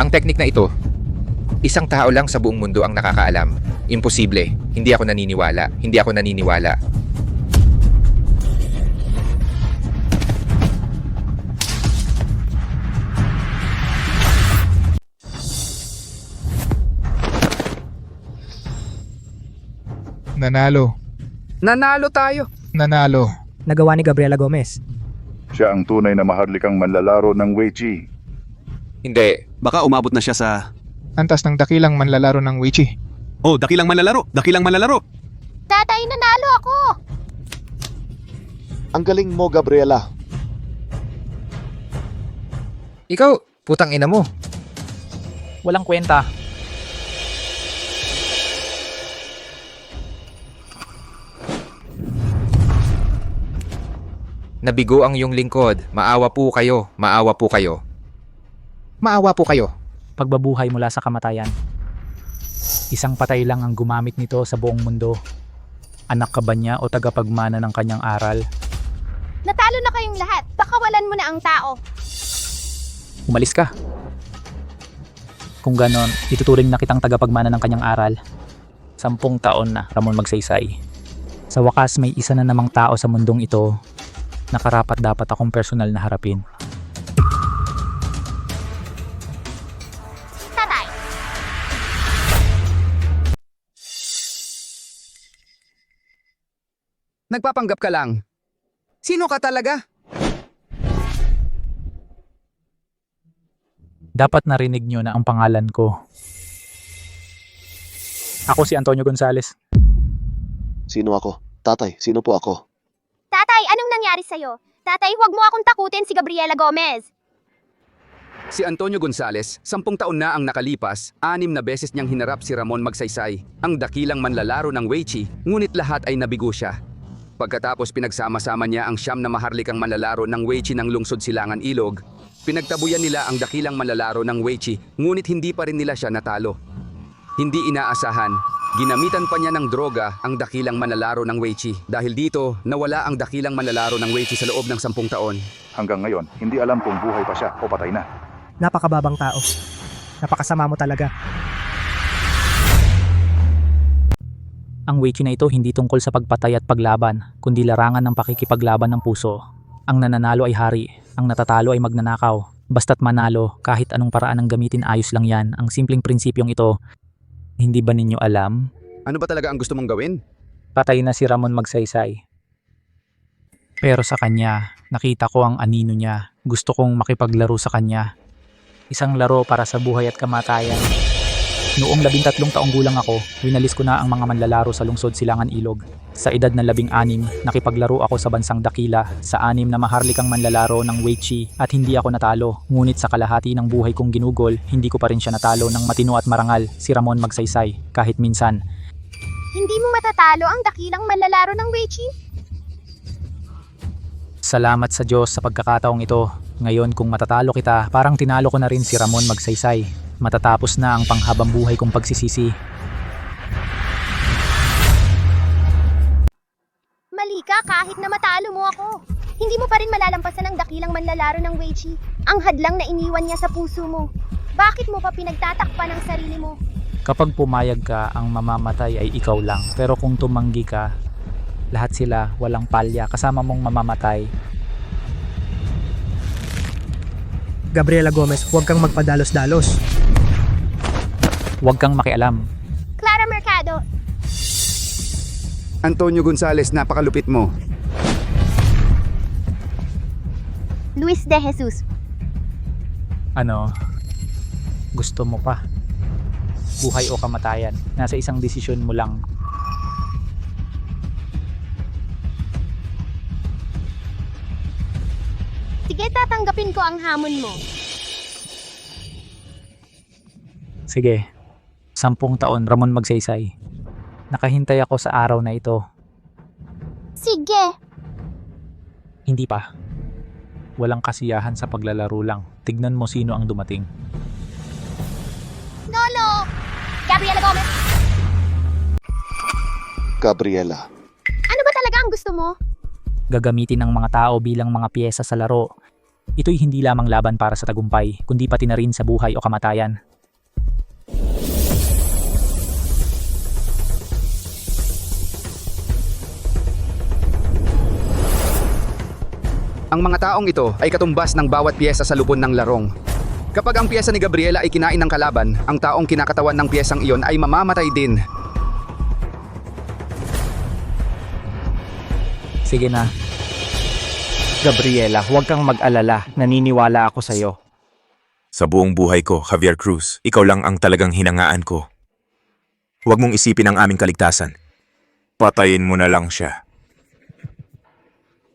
Speaker 9: Ang teknik na ito, isang tao lang sa buong mundo ang nakakaalam. Imposible. Hindi ako naniniwala. Hindi ako naniniwala.
Speaker 21: Nanalo.
Speaker 2: Nanalo tayo.
Speaker 21: Nanalo.
Speaker 7: Nagawa ni Gabriela Gomez.
Speaker 16: Siya ang tunay na maharlikang manlalaro ng Weichi.
Speaker 9: Hindi.
Speaker 24: Baka umabot na siya sa...
Speaker 21: Antas ng dakilang manlalaro ng Weichi.
Speaker 24: Oh, dakilang manlalaro! Dakilang manlalaro!
Speaker 4: Tatay, nanalo ako!
Speaker 5: Ang galing mo, Gabriela.
Speaker 9: Ikaw, putang ina mo.
Speaker 18: Walang kwenta.
Speaker 9: Nabigo ang iyong lingkod. Maawa po kayo. Maawa po kayo. Maawa po kayo.
Speaker 18: Pagbabuhay mula sa kamatayan. Isang patay lang ang gumamit nito sa buong mundo. Anak ka ba niya o tagapagmana ng kanyang aral?
Speaker 4: Natalo na kayong lahat. Pakawalan mo na ang tao.
Speaker 18: Umalis ka. Kung ganon, ituturing na kitang tagapagmana ng kanyang aral. 10 taon na, Ramon Magsaysay. Sa wakas, may isa na namang tao sa mundong ito na karapat dapat akong personal na harapin.
Speaker 4: Tatay.
Speaker 2: Nagpapanggap ka lang. Sino ka talaga?
Speaker 18: Dapat narinig nyo na ang pangalan ko. Ako si Antonio Gonzales.
Speaker 5: Sino ako? Tatay, sino po ako?
Speaker 4: Tatay, anong nangyari sa'yo? Tatay, huwag mo akong takutin si Gabriela Gomez.
Speaker 2: Si Antonio Gonzales, 10 taon na ang nakalipas, 6 na beses niyang hinarap si Ramon Magsaysay, ang dakilang manlalaro ng Weichi, ngunit lahat ay nabigo siya. Pagkatapos pinagsama-sama niya ang 9 na maharlikang manlalaro ng Weichi ng lungsod Silangan Ilog, pinagtabuyan nila ang dakilang manlalaro ng Weichi, ngunit hindi pa rin nila siya natalo. Hindi inaasahan, ginamitan pa niya ng droga ang dakilang manlalaro ng Weichi. Dahil dito, nawala ang dakilang manlalaro ng Weichi sa loob ng 10 taon.
Speaker 16: Hanggang ngayon, hindi alam kung buhay pa siya o patay na.
Speaker 7: Napakababang tao. Napakasama mo talaga.
Speaker 18: Ang Weichi na ito hindi tungkol sa pagpatay at paglaban, kundi larangan ng pakikipaglaban ng puso. Ang nananalo ay hari, ang natatalo ay magnanakaw. Basta't manalo, kahit anong paraan ang gamitin ayos lang yan. Ang simpleng prinsipyong ito, hindi ba ninyo alam?
Speaker 2: Ano ba talaga ang gusto mong gawin?
Speaker 18: Patay na si Ramon Magsaysay. Pero sa kanya, nakita ko ang anino niya. Gusto kong makipaglaro sa kanya. Isang laro para sa buhay at kamatayan. Noong 13 taong gulang ako, winalis ko na ang mga manlalaro sa lungsod Silangan Ilog. Sa edad na 16, nakipaglaro ako sa bansang dakila sa 6 na maharlikang manlalaro ng Weichi at hindi ako natalo. Ngunit sa kalahati ng buhay kong ginugol, hindi ko pa rin siya natalo ng matino at marangal, si Ramon Magsaysay, kahit minsan.
Speaker 4: Hindi mo matatalo ang dakilang manlalaro ng Weichi?
Speaker 18: Salamat sa Diyos sa pagkakataong ito. Ngayon kung matatalo kita, parang tinalo ko na rin si Ramon Magsaysay. Matatapos na ang panghabang buhay kong pagsisisi.
Speaker 4: Mali ka kahit na matalo mo ako. Hindi mo pa rin malalampasan ang dakilang manlalaro ng Weichi. Ang hadlang na iniwan niya sa puso mo. Bakit mo pa pinagtatakpan ang sarili mo?
Speaker 18: Kapag pumayag ka, ang mamamatay ay ikaw lang. Pero kung tumanggi ka, lahat sila walang palya kasama mong mamamatay.
Speaker 7: Gabriela Gomez, huwag kang magpadalos-dalos.
Speaker 18: Huwag kang makialam.
Speaker 4: Clara Mercado.
Speaker 2: Antonio Gonzales, napakalupit mo.
Speaker 4: Luis de Jesus.
Speaker 18: Ano? Gusto mo pa? Buhay o kamatayan? Nasa isang desisyon mo lang.
Speaker 4: Sige, tatanggapin ko ang hamon mo.
Speaker 18: Sige. 10 taon, Ramon Magsaysay. Nakahintay ako sa araw na ito.
Speaker 4: Sige.
Speaker 18: Hindi pa. Walang kasiyahan sa paglalaro lang. Tignan mo sino ang dumating.
Speaker 4: Lolo! Gabriela Gomez!
Speaker 5: Gabriela.
Speaker 4: Ano ba talaga ang gusto mo?
Speaker 18: Gagamitin ng mga tao bilang mga piyesa sa laro. Ito'y hindi lamang laban para sa tagumpay, kundi pati na rin sa buhay o kamatayan.
Speaker 2: Ang mga taong ito ay katumbas ng bawat piyesa sa lupon ng larong. Kapag ang piyesa ni Gabriela ay kinain ng kalaban, ang taong kinakatawan ng piyesang iyon ay mamamatay din.
Speaker 18: Sige na.
Speaker 6: Gabriela, huwag kang mag-alala. Naniniwala ako sa'yo.
Speaker 14: Sa buong buhay ko, Javier Cruz, ikaw lang ang talagang hinangaan ko. Huwag mong isipin ang aming kaligtasan. Patayin mo na lang siya.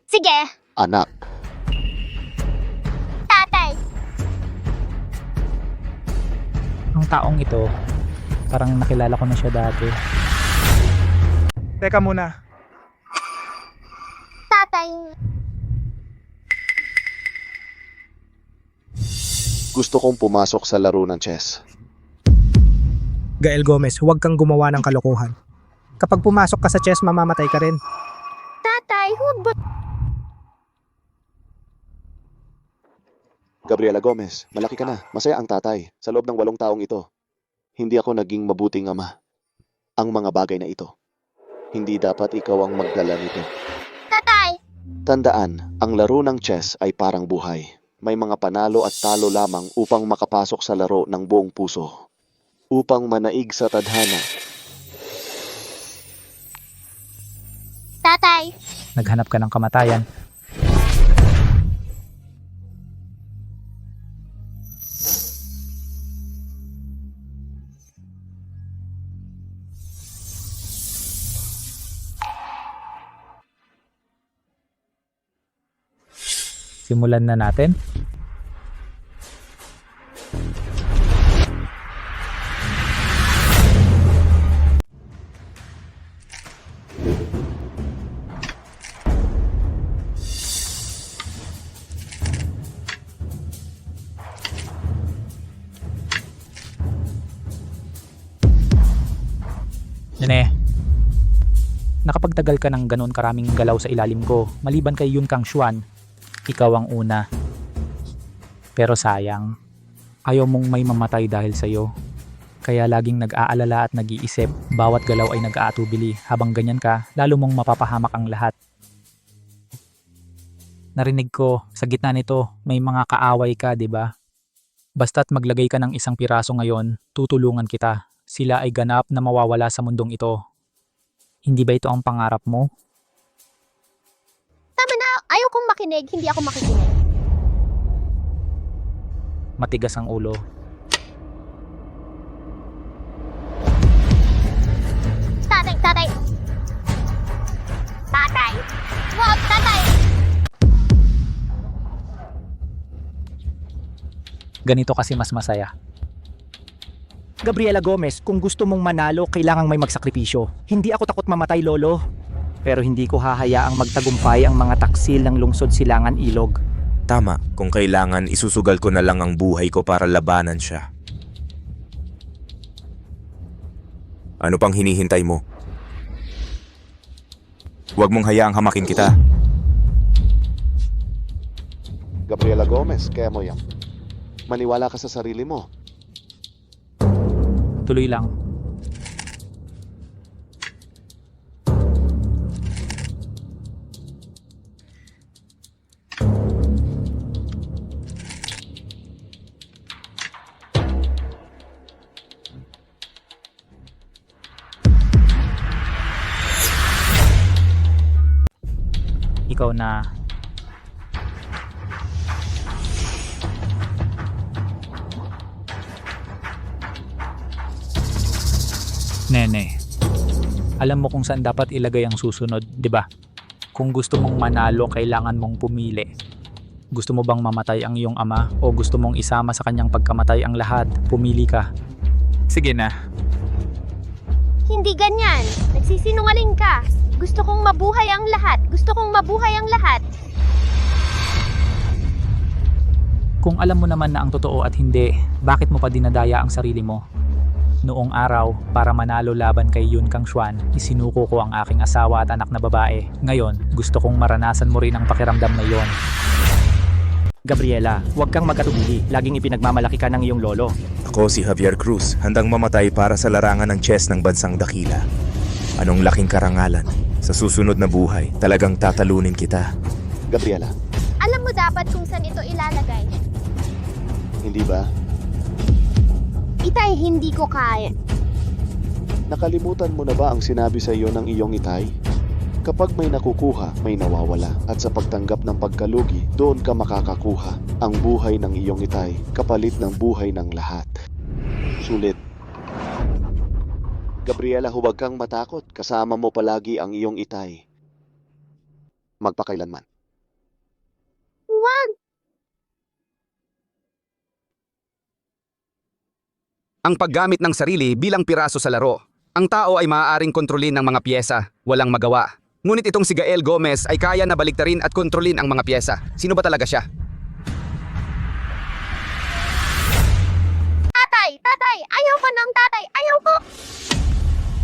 Speaker 4: Sige,
Speaker 5: Anak,
Speaker 4: tatay.
Speaker 18: Ang taong ito, parang nakilala ko na siya dati.
Speaker 20: Teka muna.
Speaker 4: Tatay.
Speaker 5: gusto kong pumasok sa laro ng chess.
Speaker 7: Gael Gomez, huwag kang gumawa ng kalokohan. Kapag pumasok ka sa chess, mamamatay ka rin.
Speaker 4: Tatay, huwag ba...
Speaker 5: Gabriela Gomez, malaki ka na. Masaya ang tatay. Sa loob ng 8 taong ito, hindi ako naging mabuting ama. Ang mga bagay na ito, hindi dapat ikaw ang magdala nito.
Speaker 4: Tatay!
Speaker 5: Tandaan, ang laro ng chess ay parang buhay. May mga panalo at talo lamang upang makapasok sa laro ng buong puso. Upang manaig sa tadhana.
Speaker 4: Tatay!
Speaker 18: Naghanap ka ng kamatayan. Simulan na natin. Nene, nakapagtagal ka ng ganun karaming galaw sa ilalim ko, maliban kay Yun Kang Xuan, ikaw ang una. Pero sayang, ayaw mong may mamatay dahil sa'yo. Kaya laging nag-aalala at nag-iisip, bawat galaw ay nag-aatubili. Habang ganyan ka, lalo mong mapapahamak ang lahat. Narinig ko, sa gitna nito, may mga kaaway ka, di ba? Basta't maglagay ka ng isang piraso ngayon, tutulungan kita. Sila ay ganap na mawawala sa mundong ito. Hindi ba ito ang pangarap mo?
Speaker 4: Tama na, ayaw kong makinig, hindi ako makikinig.
Speaker 18: Matigas ang ulo.
Speaker 4: Tatay, tatay! Tatay! Wag, tatay!
Speaker 18: Ganito kasi mas masaya.
Speaker 6: Gabriela Gomez, kung gusto mong manalo, kailangang may magsakripisyo. Hindi ako takot mamatay, Lolo. Pero hindi ko hahayaang magtagumpay ang mga taksil ng lungsod Silangan Ilog.
Speaker 14: Tama, kung kailangan isusugal ko na lang ang buhay ko para labanan siya. Ano pang hinihintay mo? Huwag mong hayaang hamakin kita.
Speaker 5: Gabriela Gomez, kaya mo yan. Maniwala ka sa sarili mo.
Speaker 18: Tuloy lang. Ikaw na. Nene, alam mo kung saan dapat ilagay ang susunod, di ba? Kung gusto mong manalo, kailangan mong pumili. Gusto mo bang mamatay ang iyong ama o gusto mong isama sa kanyang pagkamatay ang lahat? Pumili ka. Sige na.
Speaker 4: Hindi ganyan. Nagsisinungaling ka. Gusto kong mabuhay ang lahat. Gusto kong mabuhay ang lahat.
Speaker 18: Kung alam mo naman na ang totoo at hindi, bakit mo pa dinadaya ang sarili mo? Noong araw, para manalo laban kay Yun Kang Xuan, isinuko ko ang aking asawa at anak na babae. Ngayon, gusto kong maranasan mo rin ang pakiramdam na yon.
Speaker 6: Gabriela, huwag kang magkatubili. Laging ipinagmamalaki ka ng iyong lolo.
Speaker 14: Ako si Javier Cruz, handang mamatay para sa larangan ng chess ng bansang dakila. Anong laking karangalan. Sa susunod na buhay, talagang tatalunin kita.
Speaker 5: Gabriela,
Speaker 4: Alam mo dapat kung saan ito ilalagay.
Speaker 5: hindi ba?
Speaker 4: Itay, hindi ko kaya.
Speaker 5: Nakalimutan mo na ba ang sinabi sa iyo ng iyong itay? Kapag may nakukuha, may nawawala. At sa pagtanggap ng pagkalugi, doon ka makakakuha. Ang buhay ng iyong itay, kapalit ng buhay ng lahat. Sulit. Gabriela, huwag kang matakot. Kasama mo palagi ang iyong itay. Magpakailanman.
Speaker 4: Wag!
Speaker 2: Ang paggamit ng sarili bilang piraso sa laro. Ang tao ay maaaring kontrolin ng mga piyesa, walang magawa. Ngunit itong si Gael Gomez ay kaya na baliktarin at kontrolin ang mga piyesa. Sino ba talaga siya?
Speaker 4: Tatay! Tatay! Ayaw ko ng tatay! Ayaw ko!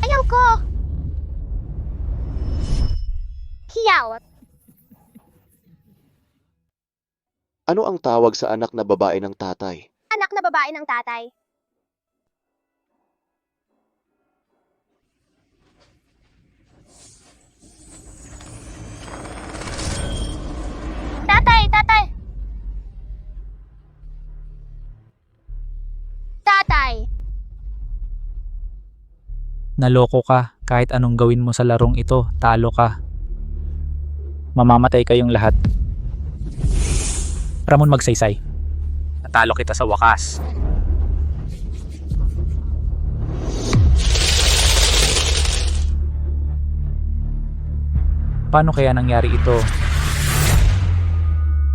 Speaker 4: Ayaw ko! Hiyaw!
Speaker 5: Ano ang tawag sa anak na babae ng tatay?
Speaker 4: Anak na babae ng tatay. Tatay! Tatay! Tatay!
Speaker 18: Naloko ka. Kahit anong gawin mo sa larong ito, talo ka. Mamamatay kayong lahat. Ramon magsaysay. Natalo kita sa wakas. Paano kaya nangyari ito?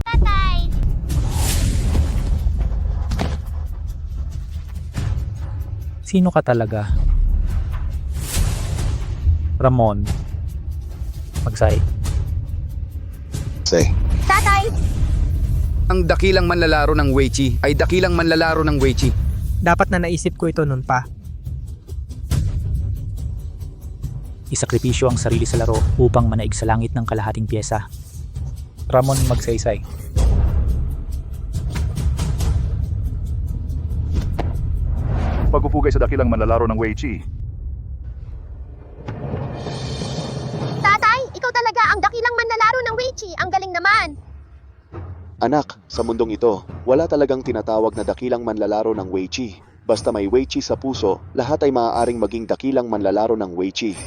Speaker 4: Tatay!
Speaker 18: Sino ka talaga? Ramon. Magsay.
Speaker 4: Tatay!
Speaker 2: Ang dakilang manlalaro ng Weichi ay dakilang manlalaro ng Weichi.
Speaker 7: Dapat na naisip ko ito noon pa.
Speaker 18: Isakripisyo ang sarili sa laro upang manaig sa langit ng kalahating pyesa. Ramon magsaysay.
Speaker 16: Pagpupugay sa dakilang manlalaro ng Weichi.
Speaker 4: Tatay! Ikaw talaga ang dakilang manlalaro ng Weichi. Ang galing naman!
Speaker 5: Anak, sa mundong ito, wala talagang tinatawag na dakilang manlalaro ng Weichi. Basta may Weichi sa puso, lahat ay maaaring maging dakilang manlalaro ng Weichi.